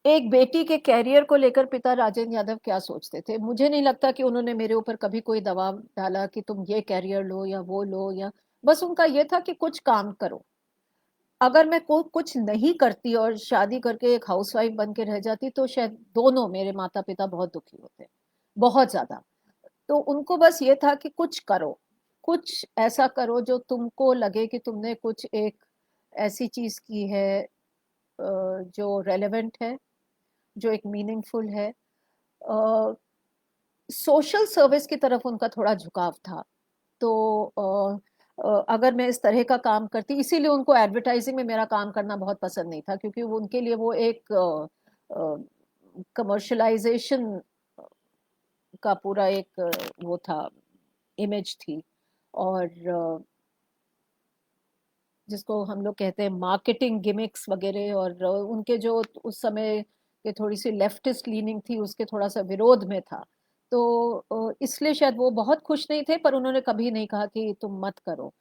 एक बेटी के कैरियर को लेकर पिता राजेंद्र यादव क्या सोचते थे? मुझे नहीं लगता कि उन्होंने मेरे ऊपर कभी कोई दबाव डाला कि तुम ये कैरियर लो या वो लो, या बस उनका ये था कि कुछ काम करो। अगर मैं कुछ नहीं करती और शादी करके एक हाउसवाइफ बन के रह जाती, तो शायद दोनों मेरे माता पिता बहुत दुखी होते, बहुत ज्यादा। तो उनको बस ये था कि कुछ करो, कुछ ऐसा करो जो तुमको लगे कि तुमने कुछ एक ऐसी चीज की है जो रेलेवेंट है, जो एक मीनिंगफुल है। सोशल सर्विस की तरफ उनका थोड़ा झुकाव था। तो अगर मैं इस तरह का काम करती, इसीलिए उनको एडवर्टाइजिंग में मेरा काम करना बहुत पसंद नहीं था, क्योंकि वो उनके लिए वो एक कमर्शलाइजेशन का पूरा एक वो था, इमेज थी। और जिसको हम लोग कहते हैं मार्केटिंग गिमिक्स वगैरह, और उनके जो उस समय के थोड़ी सी लेफ्टिस्ट लीनिंग थी, उसके थोड़ा सा विरोध में था। तो इसलिए शायद वो बहुत खुश नहीं थे, पर उन्होंने कभी नहीं कहा कि तुम मत करो।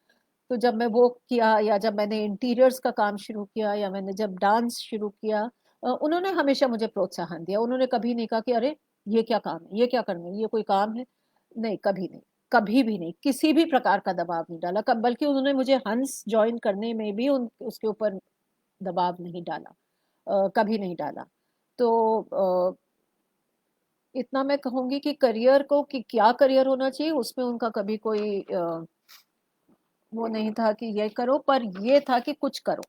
तो जब मैं वो किया, या जब मैंने इंटीरियर्स का काम शुरू किया, या मैंने जब डांस शुरू किया, उन्होंने हमेशा मुझे प्रोत्साहन दिया। उन्होंने कभी नहीं कहा कि अरे ये क्या काम है, ये क्या करना है, ये कोई काम है। नहीं, कभी नहीं, कभी भी नहीं, किसी भी प्रकार का दबाव नहीं डाला। बल्कि उन्होंने मुझे हंस ज्वाइन करने में भी उसके ऊपर दबाव नहीं डाला, कभी नहीं डाला। तो इतना मैं कहूंगी कि करियर को, कि क्या करियर होना चाहिए, उसमें उनका कभी कोई वो नहीं था कि ये करो, पर ये था कि कुछ करो,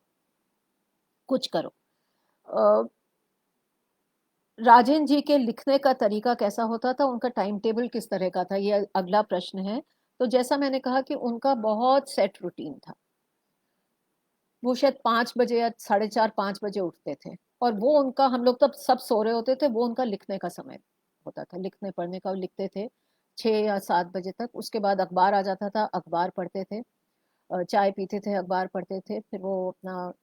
कुछ करो। अ, राजेंद्र जी के लिखने का तरीका कैसा होता था, उनका टाइम टेबल किस तरह का था, ये अगला प्रश्न है। तो जैसा मैंने कहा कि उनका बहुत सेट रूटीन था। वो शायद 5 बजे या 4:30 5 बजे उठते थे, और वो उनका, हम लोग तब सब सो रहे होते थे, वो उनका लिखने का समय होता था, लिखने पढ़ने का। वो लिखते थे 6 या 7 बजे तक। उसके बाद अखबार आ जाता था, अखबार पढ़ते थे, चाय पीते थे, अखबार पढ़ते थे, फिर वो अपना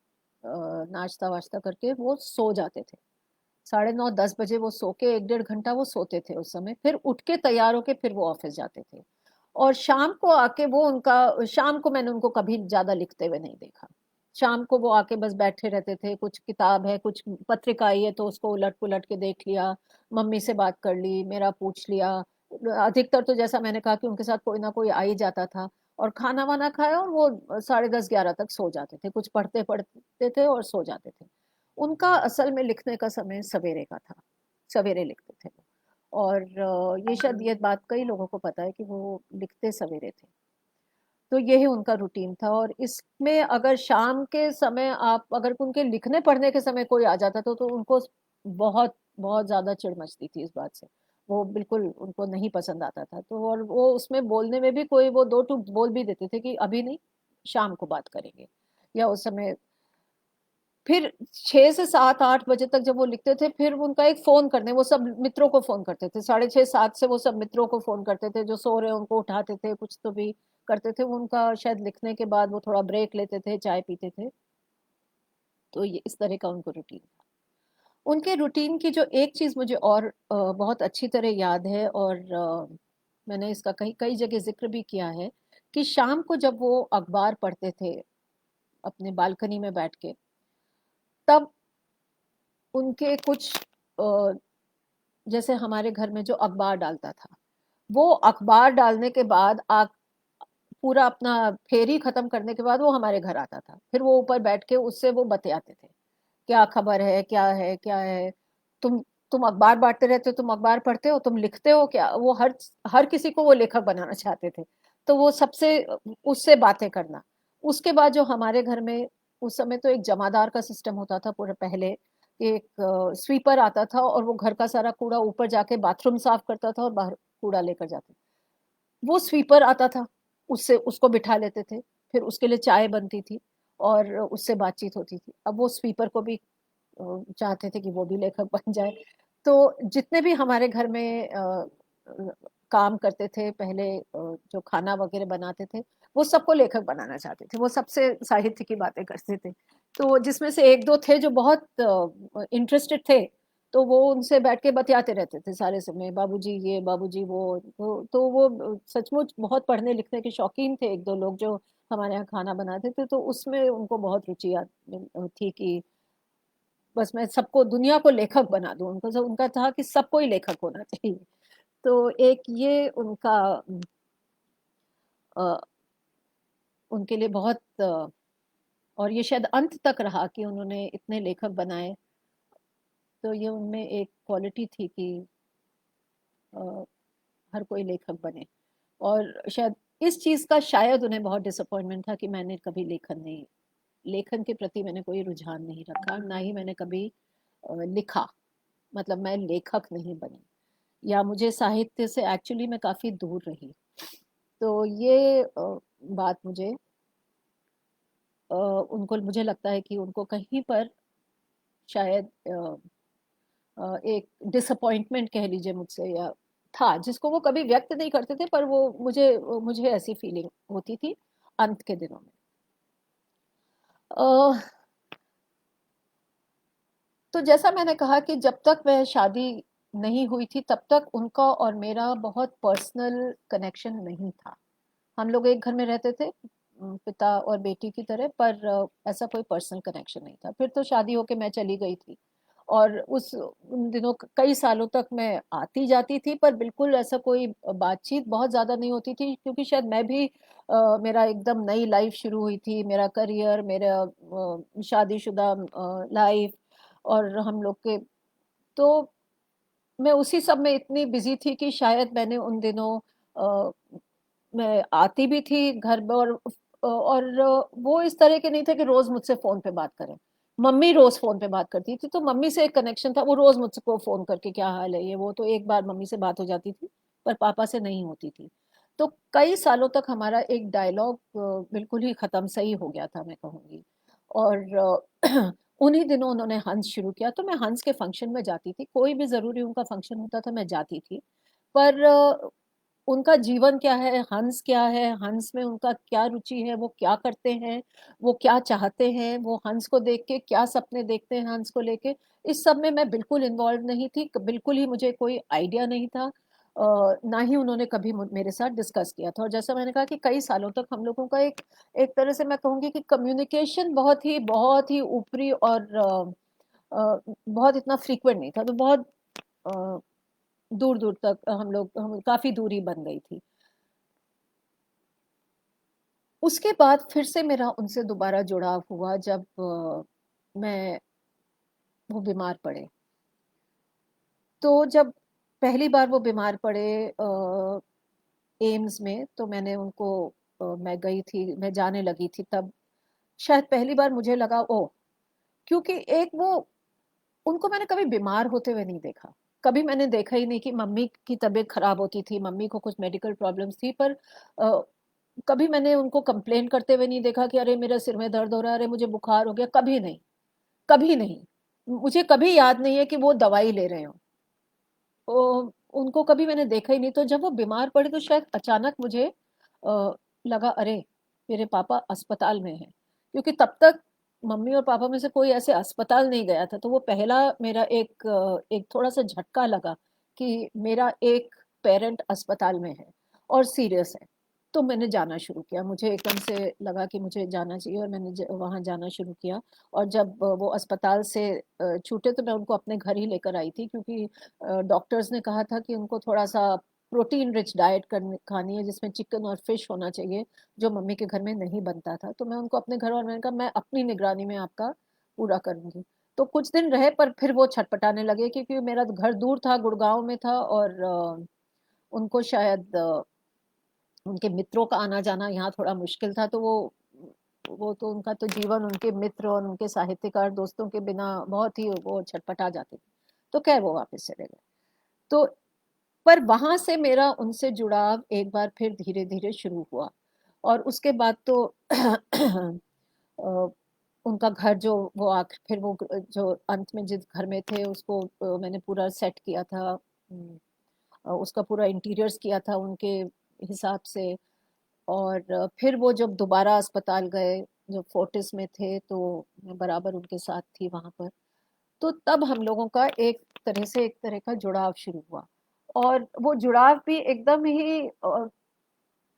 नाश्ता वाश्ता करके वो सो जाते थे। 9:30 10 बजे वो सो के 1 1.5 घंटा वो सोते थे उस समय। फिर उठ के तैयार होके फिर वो ऑफिस जाते थे। और शाम को आके वो उनका, शाम को मैंने उनको कभी ज्यादा लिखते हुए नहीं देखा। शाम को वो आके बस बैठे रहते थे, कुछ किताब है, कुछ पत्रिका आई है तो उसको उलट पुलट के देख लिया, मम्मी से बात कर ली, मेरा पूछ लिया। अधिकतर तो जैसा मैंने कहा कि उनके साथ कोई ना कोई आ ही जाता था। और खाना वाना खाया और वो 10:30 11 तक सो जाते थे, कुछ पढ़ते पढ़ते थे और सो जाते थे। उनका असल में लिखने का समय सवेरे का था, सवेरे लिखते थे। और ये शायद ये बात कई लोगों को पता है कि वो लिखते सवेरे थे। तो यही उनका रूटीन था। और इसमें अगर शाम के समय आप, अगर उनके लिखने पढ़ने के समय कोई आ जाता तो उनको बहुत बहुत ज्यादा चिढ़ मचती थी इस बात से। वो बिल्कुल उनको नहीं पसंद आता था। तो और वो उसमें बोलने में भी कोई, वो दो टूक बोल भी देते थे कि अभी नहीं, शाम को बात करेंगे, या उस समय। फिर 6 से 7 8 बजे तक जब वो लिखते थे, फिर उनका एक फोन करने, वो सब मित्रों को फोन करते थे, 6:30 7 से वो सब मित्रों को फोन करते थे, जो सो रहे हैं उनको उठाते थे, कुछ तो भी करते थे। वो उनका शायद लिखने के बाद वो थोड़ा ब्रेक लेते थे, चाय पीते थे। तो ये इस तरह का उनको रूटीन था। उनके रूटीन की जो एक चीज मुझे और बहुत अच्छी तरह याद है, और मैंने इसका कई कई जगह जिक्र भी किया है, कि शाम को जब वो अखबार पढ़ते थे अपने बालकनी में बैठ के, तब उनके कुछ जैसे हमारे घर में जो अखबार डालता था, वो अखबार डालने के बाद पूरा अपना फेरी खत्म करने के बाद वो हमारे घर आता था। फिर वो ऊपर बैठ के उससे वो बतियाते थे, क्या खबर है, क्या है, क्या है। तुम तुम अखबार बांटते रहते हो, तुम अखबार पढ़ते हो, तुम लिखते हो क्या। वो हर हर किसी को वो लेखक बनाना चाहते थे। तो वो सबसे, उससे बातें करना। उसके बाद जो हमारे घर में उस समय तो एक जमादार का सिस्टम होता था पूरे पहले। एक स्वीपर आता था और वो घर का सारा कूड़ा ऊपर जाके बाथरूम साफ करता था और बाहर कूड़ा लेकर जाता था। वो स्वीपर आता था, उससे उसको बिठा लेते थे, फिर उसके लिए चाय बनती थी और उससे बातचीत होती थी। अब वो स्वीपर को भी चाहते थे कि वो भी लेखक बन जाए। तो जितने भी हमारे घर में काम करते थे पहले, जो खाना वगैरह बनाते थे, वो सबको लेखक बनाना चाहते थे। वो सबसे साहित्य की बातें करते थे। तो जिसमें से एक दो थे जो बहुत इंटरेस्टेड थे, तो वो उनसे बैठ के बतियाते रहते थे सारे समय, बाबूजी ये, बाबूजी वो। तो वो सचमुच बहुत पढ़ने लिखने के शौकीन थे, एक दो लोग जो हमारे यहाँ खाना बनाते थे। तो उसमें उनको बहुत रुचि थी कि बस मैं सबको, दुनिया को लेखक बना दूं। उनको उनका था कि सबको ही लेखक होना चाहिए। तो एक ये उनका अ, उनके लिए बहुत और ये शायद अंत तक रहा कि उन्होंने इतने लेखक बनाए। तो ये उनमें एक क्वालिटी थी कि अ, हर कोई लेखक बने। और शायद इस चीज का शायद उन्हें बहुत डिसअपॉइंटमेंट था कि मैंने कभी लेखन नहीं, लेखन के प्रति मैंने कोई रुझान नहीं रखा, ना ही मैंने कभी लिखा। मतलब मैं लेखक नहीं बनी, या मुझे साहित्य से एक्चुअली मैं काफी दूर रही। तो ये बात मुझे, उनको, मुझे लगता है कि उनको कहीं पर शायद एक डिसअपॉइंटमेंट कह लीजिए मुझसे, या था, जिसको वो कभी व्यक्त नहीं करते थे, पर वो मुझे मुझे ऐसी फीलिंग होती थी अंत के दिनों में। अ, तो जैसा मैंने कहा कि जब तक वह शादी नहीं हुई थी, तब तक उनका और मेरा बहुत पर्सनल कनेक्शन नहीं था। हम लोग एक घर में रहते थे, पिता और बेटी की तरह, पर ऐसा कोई पर्सनल कनेक्शन नहीं था। फिर तो शादी होके मैं चली गई थी, और उन दिनों कई सालों तक मैं आती जाती थी, पर बिल्कुल ऐसा कोई बातचीत बहुत ज़्यादा नहीं होती थी, क्योंकि शायद मैं भी मेरा एकदम नई लाइफ शुरू हुई थी, मेरा करियर, मेरा शादीशुदा लाइफ, और हम लोग के, तो मैं उसी सब में इतनी बिजी थी कि शायद मैंने उन दिनों अ, मैं आती भी थी घर में, और वो इस तरह के नहीं थे कि रोज मुझसे फोन पे बात करें। मम्मी रोज फोन पे बात करती थी, तो मम्मी से एक कनेक्शन था, वो रोज मुझसे को फोन करके क्या हाल है ये वो, तो एक बार मम्मी से बात हो जाती थी, पर पापा से नहीं होती थी। तो कई सालों तक हमारा एक डायलॉग बिल्कुल ही खत्म सही हो गया था, मैं कहूँगी। और उन्हीं दिनों उन्होंने हंस शुरू किया, तो मैं हंस के फंक्शन में जाती थी, कोई भी जरूरी उनका फंक्शन होता था मैं जाती थी। पर उनका जीवन क्या है, हंस क्या है, हंस में उनका क्या रुचि है, वो क्या करते हैं, वो क्या चाहते हैं, वो हंस को देख के क्या सपने देखते हैं हंस को लेके, इस सब में मैं बिल्कुल इन्वॉल्व नहीं थी, बिल्कुल ही मुझे कोई आइडिया नहीं था। ना ही उन्होंने कभी मेरे साथ डिस्कस किया था। और जैसा मैंने कहा कि कई सालों तक हम लोगों का एक एक तरह से मैं कहूँगी कि कम्युनिकेशन बहुत ही ऊपरी, और बहुत इतना फ्रीक्वेंट नहीं था, तो बहुत दूर दूर तक हम काफी दूरी बन गई थी। उसके बाद फिर से मेरा उनसे दोबारा जुड़ाव हुआ जब मैं वो बीमार पड़े। तो जब पहली बार वो बीमार पड़े एम्स में, तो मैंने उनको मैं गई थी, मैं जाने लगी थी तब, शायद पहली बार मुझे लगा ओ, क्योंकि एक वो, उनको मैंने कभी बीमार होते हुए नहीं देखा। कभी मैंने देखा ही नहीं कि मम्मी की तबीयत खराब होती थी, मम्मी को कुछ मेडिकल प्रॉब्लम्स थी, पर कभी मैंने उनको कंप्लेन करते हुए नहीं देखा कि अरे मेरा सिर में दर्द हो रहा है, अरे मुझे बुखार हो गया, कभी नहीं। कभी नहीं। मुझे कभी याद नहीं है कि वो दवाई ले रहे हो। उनको कभी मैंने देखा ही नहीं। तो जब वो बीमार पड़े, तो शायद अचानक मुझे लगा अरे मेरे पापा अस्पताल में हैं, क्योंकि तब तक मम्मी और पापा में से कोई ऐसे अस्पताल नहीं गया था। तो वो पहला मेरा एक थोड़ा सा झटका लगा कि मेरा एक पेरेंट अस्पताल में है और सीरियस है। तो मैंने जाना शुरू किया, मुझे एकदम से लगा कि मुझे जाना चाहिए, और मैंने वहाँ जाना शुरू किया। और जब वो अस्पताल से छूटे, तो मैं उनको अपने घर ही लेकर आई थी, क्योंकि डॉक्टर्स ने कहा था कि उनको थोड़ा सा प्रोटीन रिच डाइट करनी खानी है, जिसमें चिकन और फिश होना चाहिए, जो मम्मी के घर में नहीं बनता था। तो मैं उनको अपने घर, और मैंने कहा मैं अपनी निगरानी में आपका पूरा करूंगी। तो कुछ दिन रहे, पर फिर वो छटपटाने लगे, क्योंकि मेरा घर दूर था, गुड़गांव में था, और उनको शायद उनके मित्रों का आना जाना यहाँ थोड़ा मुश्किल था। तो वो तो उनका तो जीवन उनके मित्र और उनके साहित्यकार दोस्तों के बिना बहुत ही वो छटपटा जाते थे। तो खैर वो वापस चले गए। तो पर वहां से मेरा उनसे जुड़ाव एक बार फिर धीरे धीरे शुरू हुआ। और उसके बाद तो अ, उनका घर जो वो आखिर फिर वो जो अंत में जिस घर में थे, उसको मैंने पूरा सेट किया था, उसका पूरा इंटीरियर्स किया था उनके हिसाब से। और फिर वो जब दोबारा अस्पताल गए, जब फोर्टिस में थे, तो मैं बराबर उनके साथ थी वहां पर। तो तब हम लोगों का एक तरह से एक तरह का जुड़ाव शुरू हुआ। और वो जुड़ाव भी एकदम ही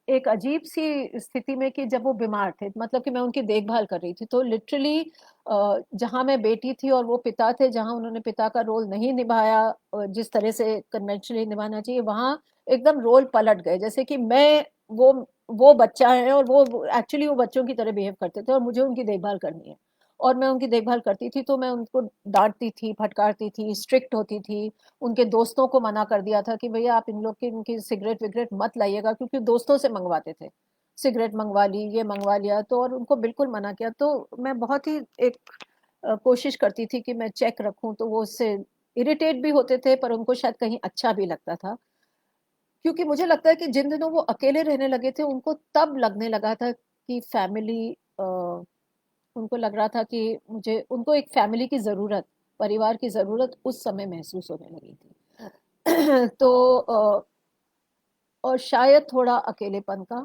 एक अजीब सी स्थिति में, कि जब वो बीमार थे, मतलब कि मैं उनकी देखभाल कर रही थी, तो लिटरली जहां मैं बेटी थी और वो पिता थे, जहां उन्होंने पिता का रोल नहीं निभाया जिस तरह से कन्वेंशनली निभाना चाहिए, वहां एकदम रोल पलट गए। जैसे कि मैं वो वो बच्चा है, और वो एक्चुअली वो बच्चों की तरह बिहेव करते थे, और मुझे उनकी देखभाल करनी है। और मैं उनकी देखभाल करती थी, तो मैं उनको डांटती थी, फटकारती थी, स्ट्रिक्ट होती थी। उनके दोस्तों को मना कर दिया था कि भैया आप इन लोग की इनकी सिगरेट विगरेट मत लाइएगा, क्योंकि दोस्तों से मंगवाते थे, सिगरेट मंगवा ली, ये मंगवा लिया, तो और उनको बिल्कुल मना किया। तो मैं बहुत ही एक कोशिश करती थी कि मैं चेक रखूं, तो वो उससे इरिटेट भी होते थे, पर उनको शायद कहीं अच्छा भी लगता था। क्योंकि मुझे लगता है कि जिन दिनों वो अकेले रहने लगे थे, उनको तब लगने लगा था कि फैमिली, उनको लग रहा था कि मुझे उनको एक फैमिली की जरूरत, परिवार की जरूरत उस समय महसूस होने लगी थी। तो और शायद थोड़ा अकेलेपन का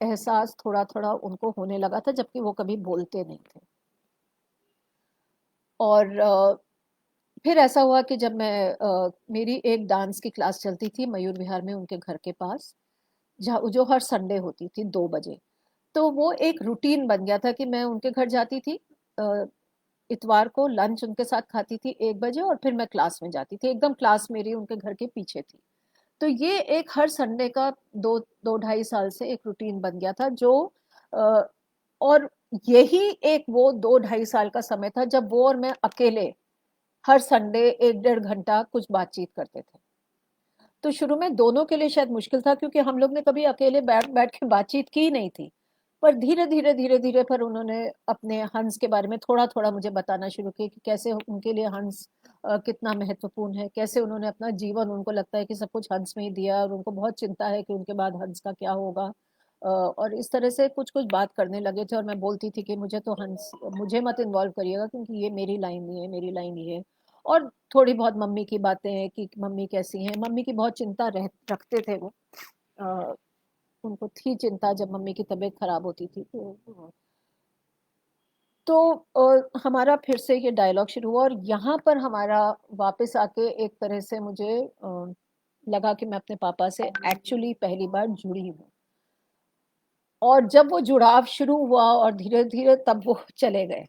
एहसास थोड़ा थोड़ा उनको होने लगा था, जबकि वो कभी बोलते नहीं थे। और फिर ऐसा हुआ कि जब मेरी एक डांस की क्लास चलती थी मयूर विहार में, उनके घर के पास, जहाँ जो हर संडे होती थी 2 बजे। तो वो एक रूटीन बन गया था कि मैं उनके घर जाती थी, इतवार को लंच उनके साथ खाती थी 1 बजे, और फिर मैं क्लास में जाती थी। एकदम क्लास मेरी उनके घर के पीछे थी। तो ये एक हर संडे का 2 2 ढाई साल से एक रूटीन बन गया था, जो अ, और यही एक वो 2 ढाई साल का समय था जब वो और मैं अकेले हर संडे 1 1.5 घंटा कुछ बातचीत करते थे। तो शुरू में दोनों के लिए शायद मुश्किल था, क्योंकि हम लोग ने कभी अकेले बैठ बैठ के बातचीत की नहीं थी। पर धीरे धीरे पर उन्होंने अपने हंस के बारे में थोड़ा थोड़ा मुझे बताना शुरू किया कि कैसे उनके लिए हंस कितना महत्वपूर्ण है, कैसे उन्होंने अपना जीवन, उनको लगता है कि सब कुछ हंस में ही दिया, और उनको बहुत चिंता है कि उनके बाद हंस का क्या होगा। और इस तरह से कुछ कुछ बात करने लगे थे, और मैं बोलती थी कि मुझे तो हंस, मुझे मत इन्वॉल्व करिएगा, क्योंकि ये मेरी लाइन नहीं है, मेरी लाइन ये है। और थोड़ी बहुत मम्मी की बातें हैं कि मम्मी कैसी हैं, मम्मी की बहुत चिंता रखते थे वो। अ, उनको थी चिंता जब मम्मी की तबीयत खराब होती थी, तो हमारा फिर से ये डायलॉग शुरू हुआ, और यहाँ पर हमारा वापस आके एक तरह से मुझे लगा कि मैं अपने पापा से एक्चुअली पहली बार जुड़ी हूँ। और जब वो जुड़ाव शुरू हुआ और धीरे धीरे तब वो चले गए,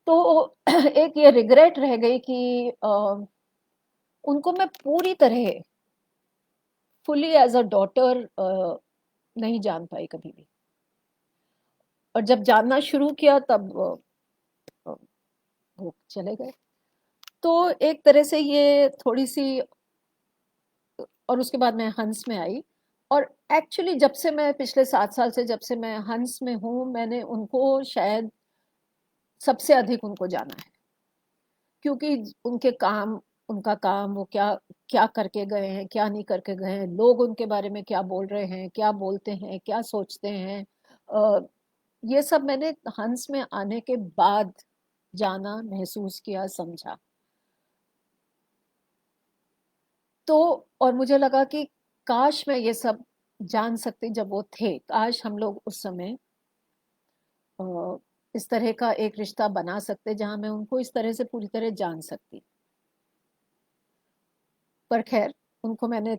तो एक ये रिग्रेट रह गई कि उनको मैं पूरी तरह फुली एज अ डॉटर नहीं जान पाई कभी भी। और जब जानना शुरू किया तब वो चले गए। तो एक तरह से ये थोड़ी सी, और उसके बाद मैं हंस में आई। और एक्चुअली जब से मैं पिछले 7 साल से जब से मैं हंस में हूँ, मैंने उनको शायद सबसे अधिक उनको जाना है, क्योंकि उनके काम, उनका काम, वो क्या क्या करके गए हैं, क्या नहीं करके गए हैं, लोग उनके बारे में क्या बोल रहे हैं, क्या बोलते हैं, क्या सोचते हैं, ये सब मैंने हंस में आने के बाद जाना, महसूस किया, समझा। तो और मुझे लगा कि काश मैं ये सब जान सकती जब वो थे, काश हम लोग उस समय अ, इस तरह का एक रिश्ता बना सकते जहां मैं उनको इस तरह से पूरी तरह जान सकती। पर खैर, उनको मैंने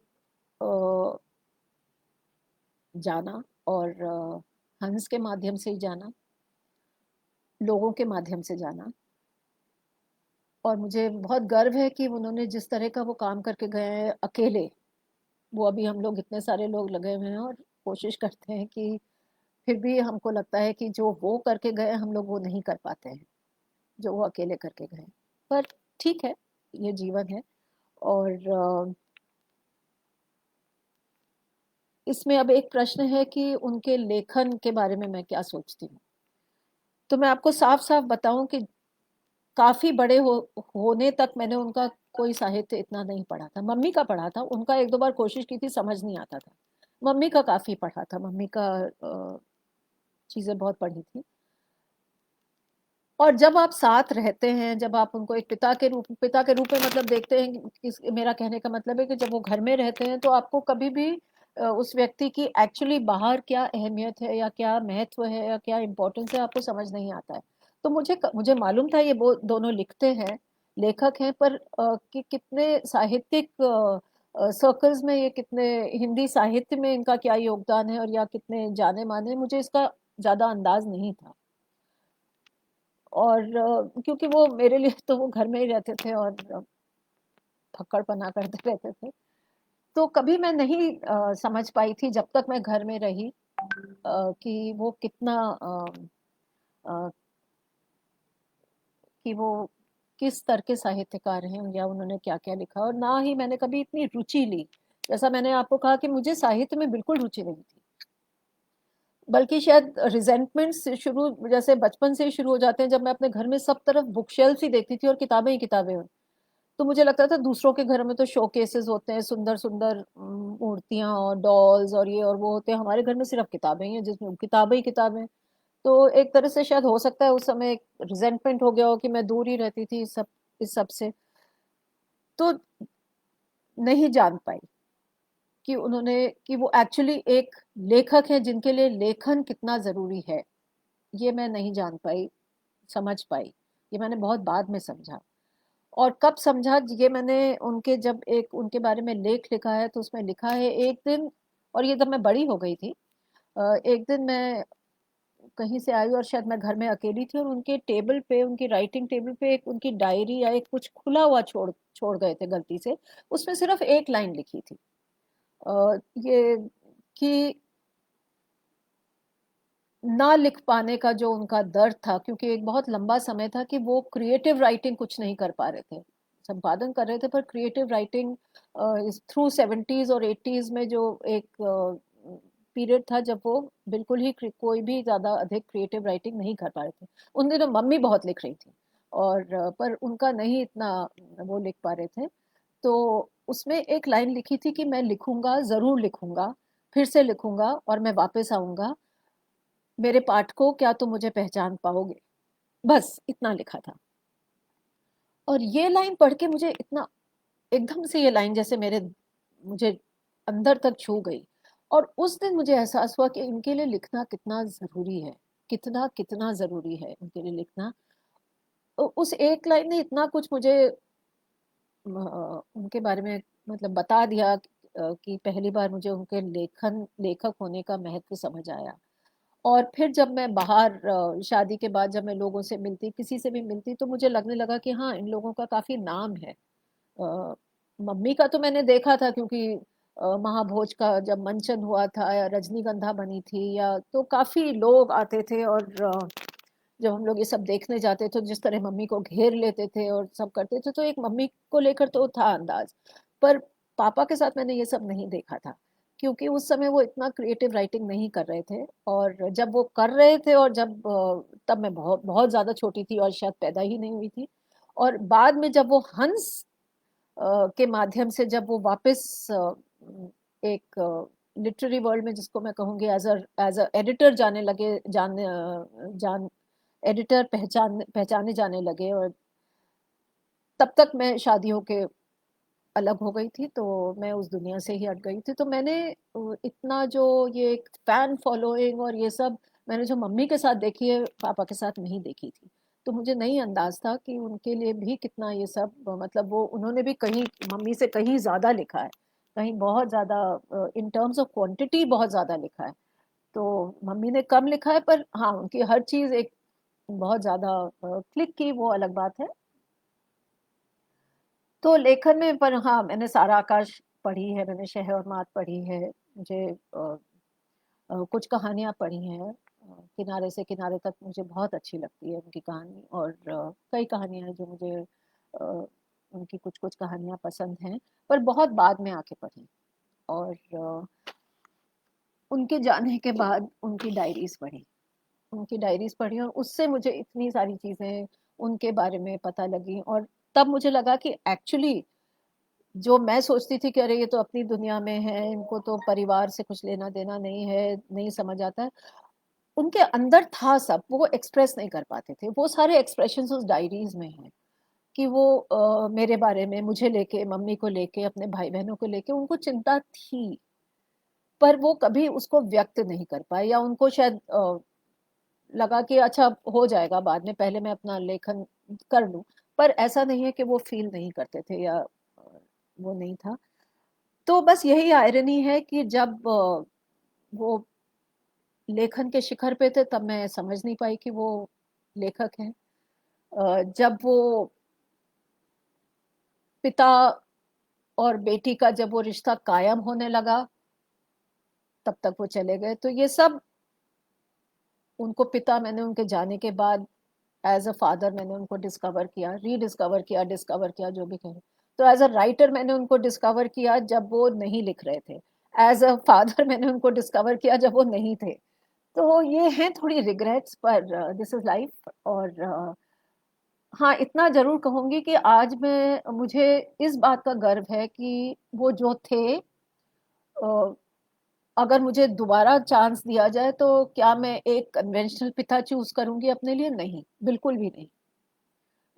जाना, और हंस के माध्यम से ही जाना, लोगों के माध्यम से जाना। और मुझे बहुत गर्व है कि उन्होंने जिस तरह का वो काम करके गए हैं अकेले, वो अभी हम लोग इतने सारे लोग लगे हुए हैं और कोशिश करते हैं कि फिर भी हमको लगता है कि जो वो करके गए हम लोग वो नहीं कर पाते हैं, जो वो अकेले करके गए। पर ठीक है, ये जीवन है। और इसमें अब एक प्रश्न है कि उनके लेखन के बारे में मैं क्या सोचती हूँ। तो मैं आपको साफ साफ बताऊं कि काफी बड़े होने तक मैंने उनका कोई साहित्य इतना नहीं पढ़ा था। मम्मी का पढ़ा था, उनका 1 2 बार कोशिश की थी, समझ नहीं आता था। मम्मी का काफी पढ़ा था, मम्मी का चीजें बहुत पढ़ी थी। और जब आप साथ रहते हैं, जब आप उनको एक पिता के रूप में मतलब देखते हैं, मेरा कहने का मतलब है कि जब वो घर में रहते हैं तो आपको कभी भी उस व्यक्ति की एक्चुअली बाहर क्या अहमियत है, या क्या महत्व है, या क्या इम्पोर्टेंस है, आपको समझ नहीं आता है। तो मुझे मालूम था ये वो दोनों लिखते हैं, लेखक हैं, पर कि कितने साहित्यिक सर्कल्स में, ये कितने हिंदी साहित्य में इनका क्या योगदान है, और या कितने जाने माने, मुझे इसका ज्यादा अंदाज नहीं था। और क्योंकि वो मेरे लिए तो वो घर में ही रहते थे और फक्कड़पना करते रहते थे, तो कभी मैं नहीं समझ पाई थी जब तक मैं घर में रही कि वो कितना अ, कि वो किस तरह के साहित्यकार हैं, या उन्होंने क्या क्या लिखा। और ना ही मैंने कभी इतनी रुचि ली, जैसा मैंने आपको कहा कि मुझे साहित्य में बिल्कुल रुचि नहीं थी, बल्कि शायद रिजेंटमेंट से शुरू, जैसे बचपन से ही शुरू हो जाते हैं, जब मैं अपने घर में सब तरफ बुक शेल्फ ही देखती थी और किताबें ही किताबें। तो मुझे लगता था दूसरों के घरों में तो शो केसेस होते हैं, सुंदर सुंदर मूर्तियां और डॉल्स और ये और वो होते हैं, हमारे घर में सिर्फ किताबें ही हैं जिसमें किताबें ही किताबें। तो एक तरह से शायद हो सकता है उस समय एक रिजेंटमेंट हो गया हो कि मैं दूर ही रहती थी इस सब से। तो नहीं जान पाई कि उन्होंने, कि वो एक्चुअली एक लेखक है जिनके लिए लेखन कितना जरूरी है। ये मैं नहीं जान पाई, समझ पाई। ये मैंने बहुत बाद में समझा। और कब समझा, ये मैंने उनके जब एक उनके बारे में लेख लिखा है तो उसमें लिखा है एक दिन, और ये जब मैं बड़ी हो गई थी, एक दिन मैं कहीं से आई और शायद मैं घर में अकेली थी, और उनके टेबल पे, उनकी राइटिंग टेबल पे एक उनकी डायरी या एक कुछ खुला हुआ छोड़ छोड़ गए थे गलती से। उसमें सिर्फ एक लाइन लिखी थी, ये कि ना लिख पाने का जो उनका दर्द था, क्योंकि एक बहुत लंबा समय था कि वो क्रिएटिव राइटिंग कुछ नहीं कर पा रहे थे। संपादन कर रहे थे पर क्रिएटिव राइटिंग थ्रू 70s और 80s में जो एक पीरियड था जब वो बिल्कुल ही कोई भी ज़्यादा अधिक क्रिएटिव राइटिंग नहीं कर पा रहे थे। उन दिनों मम्मी बहुत लिख रही थी, और पर उनका नहीं इतना वो लिख पा रहे थे। तो उसमें एक लाइन लिखी थी कि मैं लिखूंगा, ज़रूर लिखूंगा, फिर से लिखूंगा और मैं वापस आऊंगा, मेरे पाठकों क्या तुम मुझे पहचान पाओगे। बस इतना लिखा था। और ये लाइन पढ़ के मुझे इतना, एकदम से ये लाइन जैसे मुझे अंदर तक छू गई। और उस दिन मुझे एहसास हुआ कि इनके लिए लिखना कितना जरूरी है, कितना कितना जरूरी है इनके लिए लिखना। उस एक लाइन ने इतना कुछ मुझे उनके बारे में मतलब बता दिया, कि पहली बार मुझे उनके लेखक होने का महत्व समझ आया। और फिर जब मैं बाहर शादी के बाद जब मैं लोगों से मिलती, किसी से भी मिलती, तो मुझे लगने लगा कि हाँ, इन लोगों का काफी नाम है। मम्मी का तो मैंने देखा था, क्योंकि महाभोज का जब मंचन हुआ था या रजनीगंधा बनी थी, या तो काफी लोग आते थे, और जब हम लोग ये सब देखने जाते थे, जिस तरह मम्मी को घेर लेते थे और सब करते थे, तो एक मम्मी को लेकर तो था अंदाज। पर पापा के साथ मैंने ये सब नहीं देखा था, क्योंकि उस समय वो इतना क्रिएटिव राइटिंग नहीं कर रहे थे। और जब वो कर रहे थे, और जब तब मैं बहुत बहुत ज्यादा छोटी थी और शायद पैदा ही नहीं हुई थी। और बाद में जब वो हंस के माध्यम से जब वो वापस एक लिटरेरी वर्ल्ड में, जिसको मैं कहूँगी एज अ एडिटर जाने लगे, जान एडिटर पहचाने जाने लगे, और तब तक मैं शादी होके अलग हो गई थी, तो मैं उस दुनिया से ही हट गई थी। तो मैंने इतना जो ये फैन फॉलोइंग और ये सब मैंने जो मम्मी के साथ देखी है, पापा के साथ नहीं देखी थी। तो मुझे नहीं अंदाज था कि उनके लिए भी कितना ये सब मतलब वो उन्होंने भी कहीं मम्मी से कहीं ज्यादा लिखा है, कहीं बहुत ज्यादा, इन टर्म्स ऑफ क्वांटिटी बहुत ज्यादा लिखा है। तो मम्मी ने कम लिखा है, पर हाँ, उनकी हर चीज एक बहुत ज्यादा क्लिक की, वो अलग बात है। तो लेखन में, पर हाँ, मैंने सारा आकाश पढ़ी है, मैंने शह और मात पढ़ी है, मुझे कुछ कहानियां पढ़ी हैं। किनारे से किनारे तक मुझे बहुत अच्छी लगती है उनकी कहानी, और कई कहानियां हैं जो मुझे अ, उनकी कुछ कुछ कहानियां पसंद हैं, पर बहुत बाद में आके पढ़ी। और उनके जाने के बाद उनकी डायरीज पढ़ी, उनकी डायरीज पढ़ी, और उससे मुझे इतनी सारी चीजें उनके बारे में पता लगी। और तब मुझे लगा कि एक्चुअली जो मैं सोचती थी कि अरे ये तो अपनी दुनिया में है, इनको तो परिवार से कुछ लेना देना नहीं है, नहीं समझ आता है, उनके अंदर था सब, वो एक्सप्रेस नहीं कर पाते थे। वो सारे एक्सप्रेशंस उस डायरीज में हैं, कि वो मेरे बारे में, मुझे लेके, मम्मी को लेके, अपने भाई बहनों को लेके उनको चिंता थी, पर वो कभी उसको व्यक्त नहीं कर पाए, या उनको शायद लगा कि अच्छा हो जाएगा बाद में, पहले मैं अपना लेखन कर लूं। पर ऐसा नहीं है कि वो फील नहीं करते थे, या वो नहीं था। तो बस यही आयरनी है कि जब वो लेखन के शिखर पे थे, तब मैं समझ नहीं पाई कि वो लेखक हैं। जब वो पिता और बेटी का जब वो रिश्ता कायम होने लगा, तब तक वो चले गए। तो ये सब उनको पिता मैंने उनके जाने के बाद एज अ फादर मैंने उनको डिस्कवर किया, रीडिस्कवर किया, डिस्कवर किया, जो भी कहें। तो एज अ राइटर मैंने उनको डिस्कवर किया जब वो नहीं लिख रहे थे, एज अ फादर मैंने उनको डिस्कवर किया जब वो नहीं थे। तो ये है थोड़ी रिग्रेट्स, पर दिस इज लाइफ। और हाँ, इतना जरूर कहूंगी कि आज मैं मुझे इस बात का गर्व है कि वो जो थे, अ, अगर मुझे दोबारा चांस दिया जाए तो क्या मैं एक कन्वेंशनल पिता चूज करूंगी अपने लिए? नहीं, बिल्कुल भी नहीं।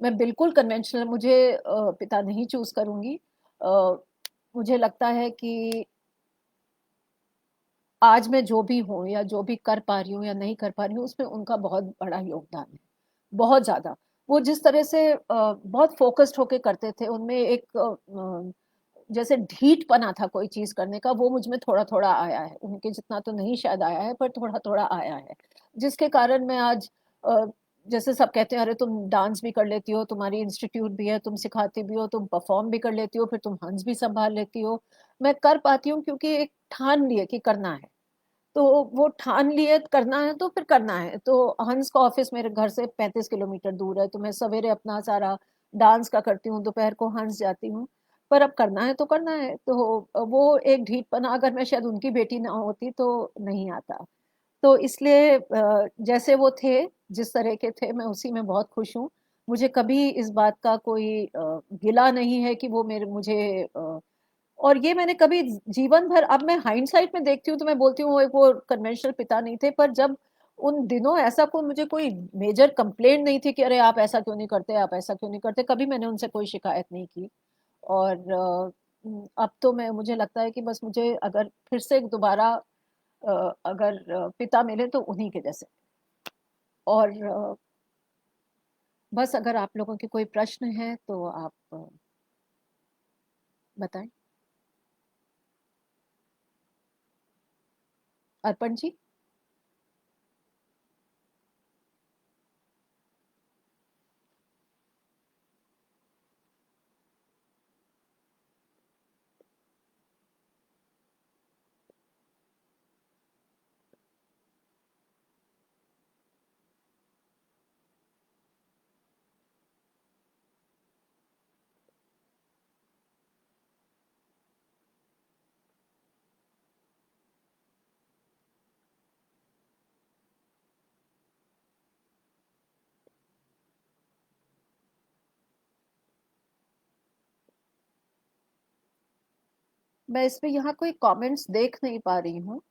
मैं बिल्कुल कन्वेंशनल मुझे पिता नहीं चूज करूंगी। अ, मुझे लगता है कि आज मैं जो भी हूँ या जो भी कर पा रही हूँ या नहीं कर पा रही हूँ, उसमें उनका बहुत बड़ा योगदान है, बहुत ज्यादा। वो जिस तरह से बहुत फोकस्ड होके करते थे, उनमें एक जैसे ढीठपना था कोई चीज करने का, वो मुझ में थोड़ा थोड़ा आया है, उनके जितना तो नहीं शायद आया है, पर थोड़ा थोड़ा आया है, जिसके कारण मैं आज अ, जैसे सब कहते हैं, अरे तुम डांस भी कर लेती हो, तुम्हारी इंस्टीट्यूट भी है, तुम सिखाती भी हो, तुम परफॉर्म भी कर लेती हो, फिर तुम हंस भी संभाल लेती हो। मैं कर पाती हूँ क्योंकि एक ठान लिए कि करना है, तो वो ठान लिए करना है तो फिर करना है। तो हंस का ऑफिस मेरे घर से 35 किलोमीटर दूर है, तो मैं सवेरे अपना सारा डांस का करती हूँ, दोपहर को हंस जाती हूँ। पर अब करना है तो करना है, तो वो एक ढीठपना अगर मैं शायद उनकी बेटी ना होती तो नहीं आता। तो इसलिए जैसे वो थे, जिस तरह के थे, मैं उसी में बहुत खुश हूँ। मुझे कभी इस बात का कोई गिला नहीं है कि वो मेरे मुझे और ये मैंने कभी जीवन भर, अब मैं हाइंडसाइट में देखती हूँ तो मैं बोलती हूँ वो कन्वेंशनल पिता नहीं थे, पर जब उन दिनों ऐसा कोई मुझे कोई मेजर कंप्लेंट नहीं थी कि अरे आप ऐसा क्यों नहीं करते, आप ऐसा क्यों नहीं करते, कभी मैंने उनसे कोई शिकायत नहीं की। और अब तो मैं मुझे लगता है कि बस मुझे अगर फिर से दोबारा अगर पिता मिले तो उन्हीं के जैसे। और बस अगर आप लोगों के कोई प्रश्न है तो आप बताएं। अर्पण जी। मैं इसमें यहाँ कोई कमेंट्स देख नहीं पा रही हूँ।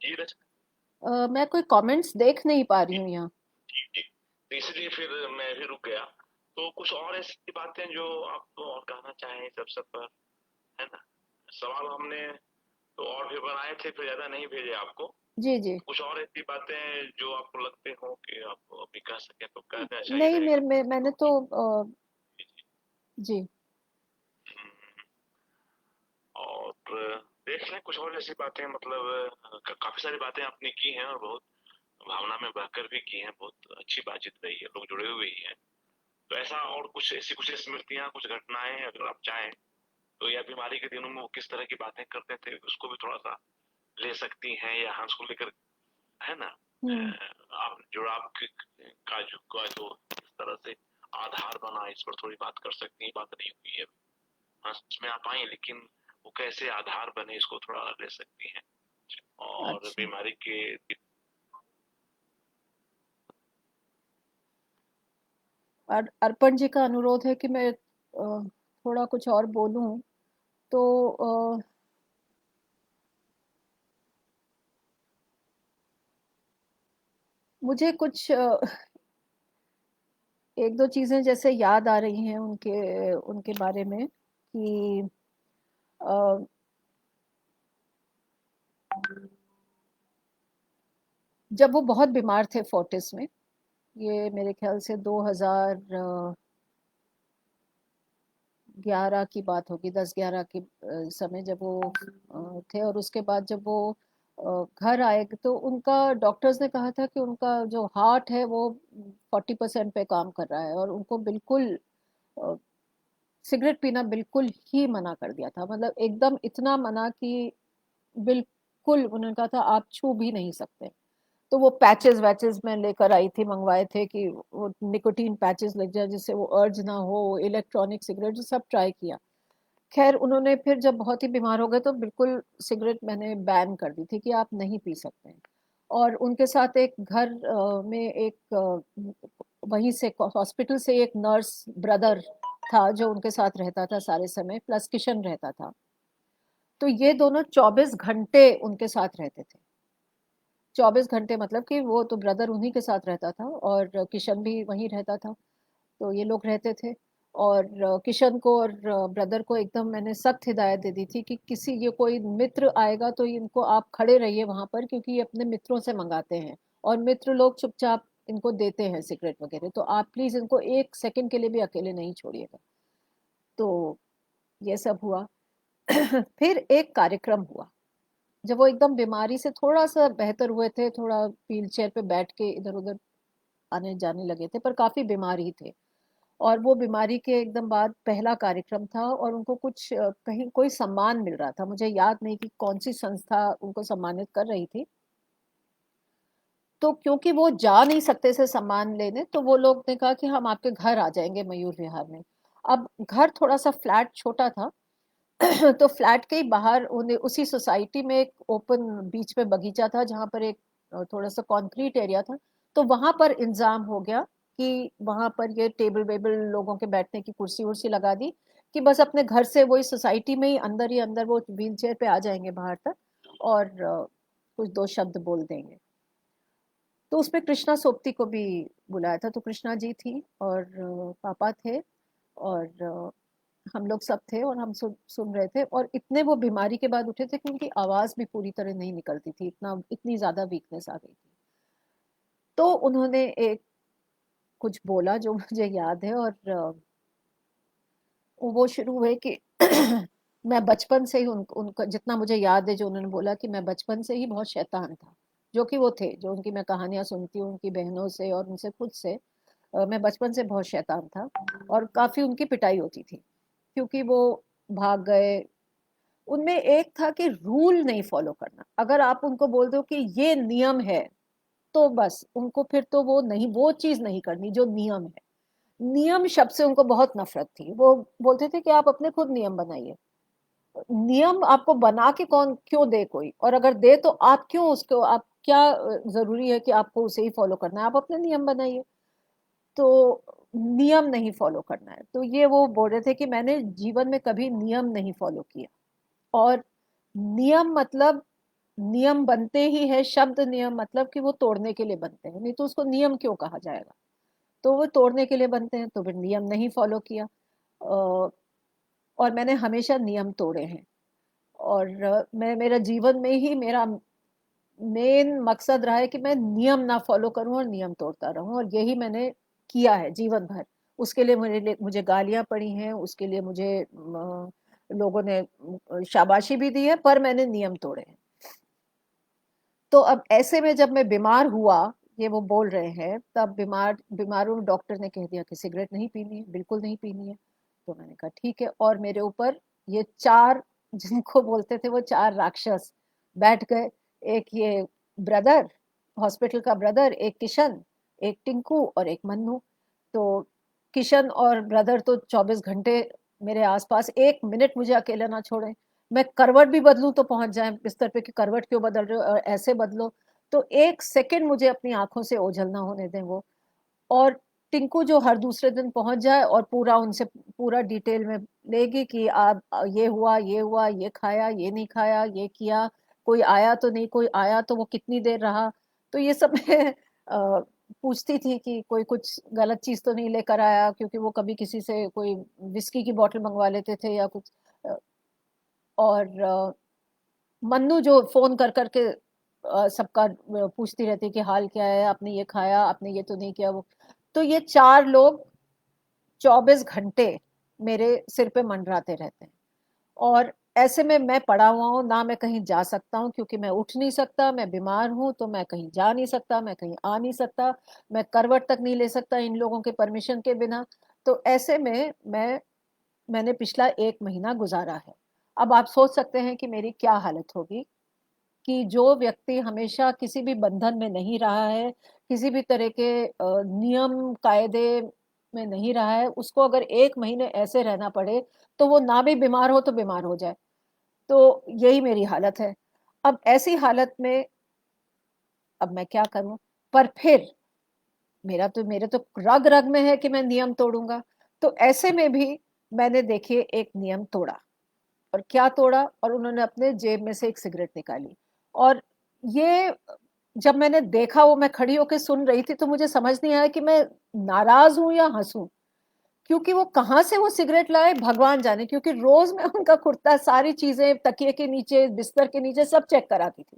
जी रच मैं कोई कमेंट्स देख नहीं पा रही जी हूँ यहाँ। जी जी। तो इसलिए फिर मैं भी रुक गया। तो कुछ और ऐसी बातें जो आप और कहना चाहें सब सब पर, है ना? सवाल हमने तो और भी बनाए थे, फिर ज्यादा नहीं भेजे आपको। जी जी। कुछ और ऐसी बातें जो आपको लगते हो कि आप अभी कह सकें तो कह दें, अच्छा ही नहीं, रहेगा। मैंने जी तो जी जी। जी। हम्म, और देख लें कुछ और ऐसी बातें, मतलब काफी सारी बातें आपने की हैं और बहुत भावना में बहकर भी की हैं, बहुत अच्छी बातचीत रही है, लोग जुड़े हुए ही हैं। तो ऐसा और कुछ ऐसी कुछ स्मृतियां, कुछ घटनाएं अगर आप चाहें तो, या बीमारी के दिनों में वो किस तरह की बातें करते थे उसको भी थोड़ा सा ले सकती हैं, या हंस को लेकर, है ना? हम्म। आप जुड़ाव का जो इस तरह से आधार बना, इस पर थोड़ी बात कर सकती हैं। बात नहीं हुई है, हंस में आप आई, लेकिन वो कैसे आधार बने इसको थोड़ा ले सकती हैं। और अच्छा। बीमारी के और अर्पण जी का अनुरोध है कि मैं थोड़ा कुछ और बोलूं, तो मुझे कुछ एक दो चीजें जैसे याद आ रही हैं उनके उनके बारे में कि अ, जब वो बहुत बीमार थे फोर्टिस में, ये मेरे ख्याल से 2011 की बात होगी, 10-11 के समय जब वो थे, और उसके बाद जब वो घर आए तो उनका डॉक्टर्स ने कहा था कि उनका जो हार्ट है वो 40% पे काम कर रहा है, और उनको बिल्कुल अ, सिगरेट पीना बिल्कुल ही मना कर दिया था, मतलब एकदम इतना मना कि बिल बिल्कुल उन्होंने कहा था आप छू भी नहीं सकते। तो वो पैचेस वैचेस मैं लेकर आई थी, मंगवाए थे कि वो निकोटीन पैचेस लग जाए जिससे वो अर्ज ना हो, इलेक्ट्रॉनिक सिगरेट सब ट्राई किया। खैर उन्होंने फिर जब बहुत ही बीमार हो गए तो बिल्कुल सिगरेट मैंने बैन कर दी थी कि आप नहीं पी सकते हैं। और उनके साथ एक घर में एक वहीं से हॉस्पिटल से एक नर्स ब्रदर था जो उनके साथ रहता था सारे समय, प्लस किशन रहता था। तो ये दोनों 24 घंटे उनके साथ रहते थे। 24 घंटे मतलब कि वो तो ब्रदर उन्हीं के साथ रहता था और किशन भी वहीं रहता था। तो ये लोग रहते थे। और किशन को और ब्रदर को एकदम मैंने सख्त हिदायत दे दी थी कि किसी ये कोई मित्र आएगा तो इनको आप खड़े रहिए वहां पर, क्योंकि ये अपने मित्रों से मंगाते हैं और मित्र लोग चुपचाप इनको देते हैं सिगरेट वगैरह, तो आप प्लीज इनको एक सेकंड के लिए भी अकेले नहीं छोड़िएगा। तो ये सब हुआ। फिर एक कार्यक्रम हुआ जब वो एकदम बीमारी से थोड़ा सा बेहतर हुए थे, थोड़ा व्हील चेयर पे बैठ के इधर उधर आने जाने लगे थे, पर काफी बीमार ही थे। और वो बीमारी के एकदम बाद पहला कार्यक्रम था और उनको कुछ कहीं कोई सम्मान मिल रहा था, मुझे याद नहीं कि कौन सी संस्था उनको सम्मानित कर रही थी। तो क्योंकि वो जा नहीं सकते थे सम्मान लेने, तो वो लोग ने कहा कि हम आपके घर आ जाएंगे मयूर विहार में। अब घर थोड़ा सा फ्लैट छोटा था। तो फ्लैट के ही बाहर उन्हें उसी सोसाइटी में एक ओपन बीच में बगीचा था जहां पर एक थोड़ा सा कंक्रीट एरिया था। तो वहां पर इंतजाम हो गया कि वहां पर ये टेबल वेबल लोगों के बैठने की कुर्सी उर्सी लगा दी कि बस अपने घर से वही सोसाइटी में ही अंदर वो व्हील चेयर पे आ जाएंगे बाहर तक और कुछ दो शब्द बोल देंगे। तो उसमें कृष्णा सोपती को भी बुलाया था, तो कृष्णा जी थी और पापा थे और हम लोग सब थे और हम सुन रहे थे। और इतने वो बीमारी के बाद उठे थे कि उनकी आवाज भी पूरी तरह नहीं निकलती थी, इतनी ज्यादा वीकनेस आ गई थी। तो उन्होंने एक कुछ बोला जो मुझे याद है। और वो शुरू हुए कि मैं बचपन से ही उनका जितना मुझे याद है, जो उन्होंने बोला कि मैं बचपन से ही बहुत शैतान था। जो कि वो थे, जो उनकी मैं कहानियां सुनती हूँ उनकी बहनों से और उनसे खुद से। मैं बचपन से बहुत शैतान था और काफी उनकी पिटाई होती थी क्योंकि वो भाग गए। उनमें एक था कि रूल नहीं फॉलो करना, अगर आप उनको बोल दो कि ये नियम है तो बस उनको फिर तो वो नहीं, वो चीज नहीं करनी जो नियम है। नियम शब्द से उनको बहुत नफरत थी। वो बोलते थे कि आप अपने खुद नियम बनाइए। नियम आपको बना के कौन क्यों दे कोई, और अगर दे तो आप क्यों उसको, आप क्या जरूरी है कि आपको उसे ही फॉलो करना है, आप अपने नियम बनाइए। तो नियम नहीं फॉलो करना है, तो ये वो बोल रहे थे कि मैंने जीवन में कभी नियम नहीं फॉलो किया। और नियम मतलब नियम बनते ही है, शब्द नियम मतलब कि वो तोड़ने के लिए बनते हैं, नहीं तो उसको नियम क्यों कहा जाएगा। तो वो तोड़ने के लिए बनते हैं, तो फिर नियम नहीं फॉलो किया। और मैंने हमेशा नियम तोड़े हैं। और मैं मेरा जीवन में ही मेरा मेन मकसद रहा है कि मैं नियम ना फॉलो करूं और नियम तोड़ता रहूं, और यही मैंने किया है जीवन भर। उसके लिए मुझे गालियां पड़ी हैं, उसके लिए मुझे लोगों ने शाबाशी भी दी है, पर मैंने नियम तोड़े हैं। तो अब ऐसे में जब मैं बीमार हुआ, ये वो बोल रहे हैं, तब बीमारों डॉक्टर ने कह दिया कि सिगरेट नहीं पीनी है, बिल्कुल नहीं पीनी है। तो मैंने कहा ठीक है, और मेरे ऊपर ये चार जिनको बोलते थे वो चार राक्षस बैठ गए। एक ये ब्रदर, हॉस्पिटल का ब्रदर, एक किशन, एक टिंकू और एक मन्नू। तो किशन और ब्रदर तो 24 घंटे मेरे आसपास, एक मिनट मुझे अकेला ना छोड़े। मैं करवट भी बदलूं तो पहुंच जाए बिस्तर पे कि करवट क्यों बदल रहे हो और ऐसे बदलो। तो एक सेकंड मुझे अपनी आंखों से ओझल ना होने दें वो। और टिंकू जो हर दूसरे दिन पहुंच जाए और पूरा उनसे पूरा डिटेल में लेगी कि आप ये हुआ, ये खाया, ये नहीं खाया, ये किया, कोई आया तो नहीं, कोई आया तो वो कितनी देर रहा। तो ये सब मैं पूछती थी कि कोई कुछ गलत चीज तो नहीं लेकर आया, क्योंकि वो कभी किसी से कोई विस्की की बोतल मंगवा लेते थे या कुछ। अ, और मन्नू जो फोन कर करके सबका पूछती रहती कि हाल क्या है, आपने ये खाया, आपने ये तो नहीं किया वो। तो ये चार लोग 24 घंटे मेरे सिर पे मंडराते रहते हैं। और ऐसे में मैं पड़ा हुआ हूँ ना, मैं कहीं जा सकता हूँ क्योंकि मैं उठ नहीं सकता, मैं बीमार हूँ, तो मैं कहीं जा नहीं सकता, मैं कहीं आ नहीं सकता, मैं करवट तक नहीं ले सकता इन लोगों के परमिशन के बिना। तो ऐसे में मैंने पिछला 1 महीना गुजारा है। अब आप सोच सकते हैं कि मेरी क्या हालत होगी। कि जो व्यक्ति हमेशा किसी भी बंधन में नहीं रहा है, किसी भी तरह के नियम कायदे में नहीं रहा है, उसको अगर 1 महीने ऐसे रहना पड़े तो वो ना भी बीमार हो तो बीमार हो जाए। तो यही मेरी हालत है। अब ऐसी हालत में अब मैं क्या करूं? पर फिर मेरे तो रग रग में है कि मैं नियम तोड़ूंगा। तो ऐसे में भी मैंने देखिए एक नियम तोड़ा। और क्या तोड़ा? और उन्होंने अपने जेब में से एक सिगरेट निकाली। और ये जब मैंने देखा, वो मैं खड़ी होकर सुन रही थी, तो मुझे समझ नहीं आया कि मैं नाराज हूं या हंसूं। क्योंकि वो कहाँ से वो सिगरेट लाए भगवान जाने, क्योंकि रोज मैं उनका कुर्ता, सारी चीजें, तकिए के नीचे, बिस्तर के नीचे सब चेक कराती थी,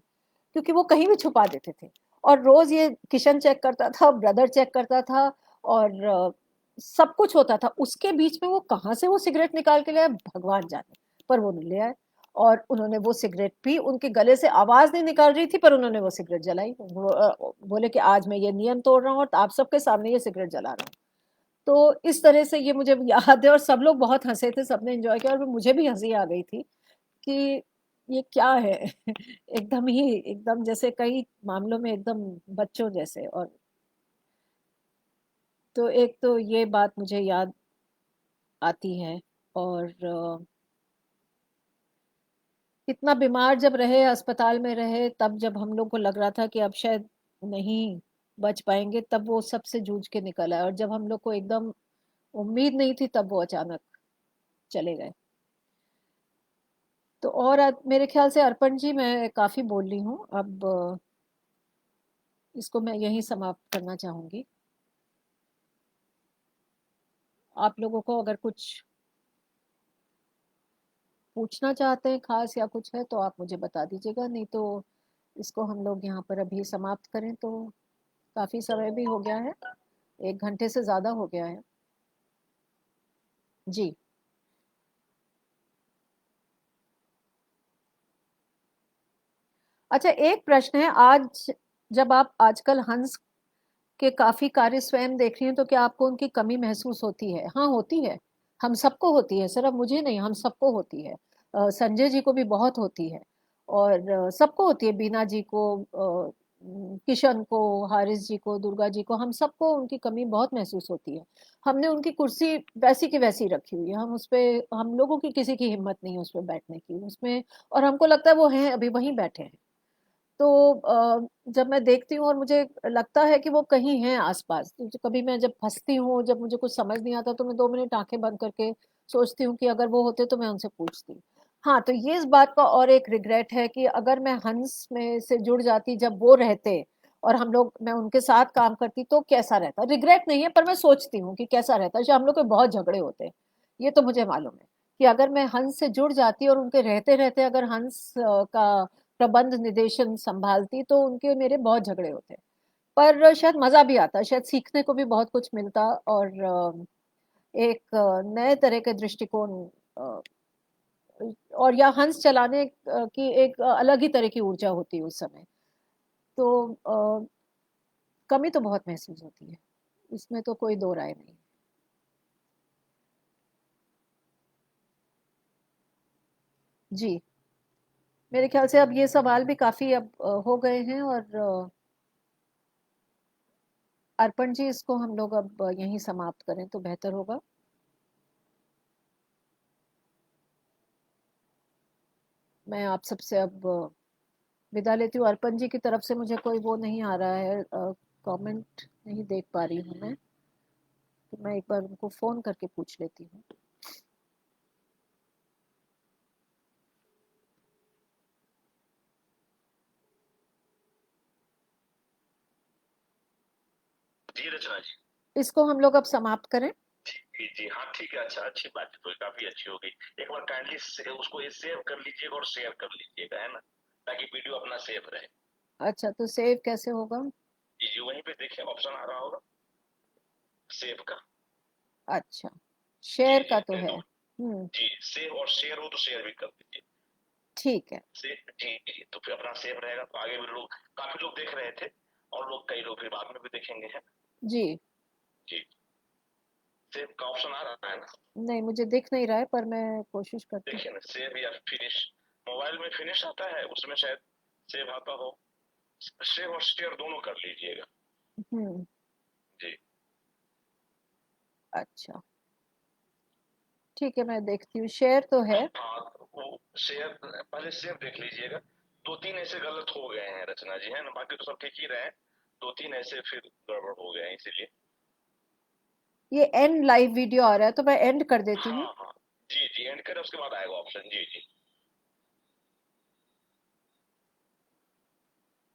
क्योंकि वो कहीं भी छुपा देते थे। और रोज ये किशन चेक करता था, ब्रदर चेक करता था, और सब कुछ होता था। उसके बीच में वो कहाँ से वो सिगरेट निकाल के ले आए भगवान जाने। पर वो ले आए, और उन्होंने वो सिगरेट पी। उनके गले से आवाज नहीं निकाल रही थी, पर उन्होंने वो सिगरेट जलाई। बोले कि आज मैं ये नियम तोड़ रहा हूँ और आप सबके सामने ये सिगरेट जला रहा हूँ। तो इस तरह से ये मुझे याद है, और सब लोग बहुत हंसे थे, सबने एंजॉय किया, और मुझे भी हंसी आ गई थी कि ये क्या है। एकदम जैसे कई मामलों में एकदम बच्चों जैसे। और तो एक तो ये बात मुझे याद आती है। और इतना बीमार जब रहे, अस्पताल में रहे, तब जब हम लोग को लग रहा था कि अब शायद नहीं बच पाएंगे, तब वो सबसे जूझ के निकल आए। और जब हम लोग को एकदम उम्मीद नहीं थी, तब वो अचानक चले गए। तो और मेरे ख्याल से अर्पण जी, मैं काफी बोल रही हूँ अब। इसको मैं यहीं समाप्त करना चाहूंगी। आप लोगों को अगर कुछ पूछना चाहते हैं खास या कुछ है, तो आप मुझे बता दीजिएगा, नहीं तो इसको हम लोग यहाँ पर अभी समाप्त करें तो। काफी समय भी हो गया है, 1 घंटे से ज्यादा हो गया है। जी। अच्छा, एक प्रश्न है। आज जब आप आजकल हंस के काफी कार्य स्वयं देख रही हैं, तो क्या आपको उनकी कमी महसूस होती है? हाँ, होती है। हम सबको होती है, सिर्फ मुझे नहीं, हम सबको होती है। संजय जी को भी बहुत होती है। और सबको होती है, बीना जी को, किशन को, हारिस जी को, दुर्गा जी को, हम सबको उनकी कमी बहुत महसूस होती है। हमने उनकी कुर्सी वैसी की वैसी रखी हुई है, हम उस पे, हम लोगों की किसी की हिम्मत नहीं है उस पे बैठने की, उसमें। और हमको लगता है वो हैं, अभी वहीं बैठे हैं। तो जब मैं देखती हूँ और मुझे लगता है कि वो कहीं हैं आसपास, तो कभी मैं जब फंसती हूँ, जब मुझे कुछ समझ नहीं आता, तो मैं 2 मिनट आंखें बंद करके सोचती हूँ कि अगर वो होते तो मैं उनसे पूछती। हाँ, तो ये इस बात का और एक रिग्रेट है कि अगर मैं हंस में से जुड़ जाती जब वो रहते, और हम लोग, मैं उनके साथ काम करती, तो कैसा रहता। रिग्रेट नहीं है, पर मैं सोचती हूँ कि कैसा रहता। जो हम लोग के बहुत झगड़े होते हैं, ये तो मुझे मालूम है, कि अगर मैं हंस से जुड़ जाती और उनके रहते रहते अगर हंस का प्रबंध निर्देशन संभालती, तो उनके मेरे बहुत झगड़े होते। पर शायद मजा भी आता, शायद सीखने को भी बहुत कुछ मिलता। और एक नए तरह के दृष्टिकोण, अ, और या हंस चलाने की एक अलग ही तरह की ऊर्जा होती है उस समय। तो कमी तो बहुत महसूस होती है, इसमें तो कोई दो राय नहीं। जी। मेरे ख्याल से अब ये सवाल भी काफी अब हो गए हैं। और अर्पण जी, इसको हम लोग अब यहीं समाप्त करें तो बेहतर होगा। मैं आप सबसे अब विदा लेती हूँ। अर्पण जी की तरफ से मुझे कोई वो नहीं आ रहा है, कमेंट नहीं देख पा रही हूँ मैं। तो मैं एक बार उनको फोन करके पूछ लेती हूँ। जी रचना जी। इसको हम लोग अब समाप्त करें। जी जी, हाँ ठीक है। अच्छा, अच्छी बात है, तो काफी अच्छी हो गई। एक बार काइंडली उसको ये सेव कर लीजिएगा और शेयर कर लीजिएगा, है ना, ताकि वीडियो अपना सेव रहे। अच्छा, तो सेव कैसे होगा? जी जी, वहीं पे देखिए ऑप्शन आ रहा होगा सेव का। अच्छा, जी शेयर जी, का तो है। तो जी सेव, और शेयर हो तो शेयर भी कर दीजिए। ठीक है। सेव, जी जी, तो फिर अपना सेव रहेगा, तो आगे भी लोग, काफी लोग देख रहे थे, और लोग, कई लोग फिर बाद में भी देखेंगे, है। जी। जी, सेव का ऑप्शन आ रहा है ना। नहीं, मुझे दिख नहीं रहा है, पर मैं कोशिश करती हूँ। देखिए ना, सेव या फिनिश, मोबाइल में फिनिश आता है, उसमें शायद सेव आता हो, सेव और शेयर दोनों कर लीजिएगा। हम्म। जी। अच्छा, ठीक है, मैं देखती हूँ, शेयर तो है। हाँ, वो शेयर पहले शेयर देख लीजिएगा। दो तीन ऐसे गलत हो गए हैं रचना जी, है ना, बाकी तो सब ठीक ही रहे, दो तीन ऐसे फिर गड़बड़ हो गए हैं इसीलिए। ये एंड लाइव वीडियो आ रहा है, तो मैं एंड कर देती हूँ। हाँ हाँ, जी जी, एंड करें उसके बाद आएगा ऑप्शन। जी जी।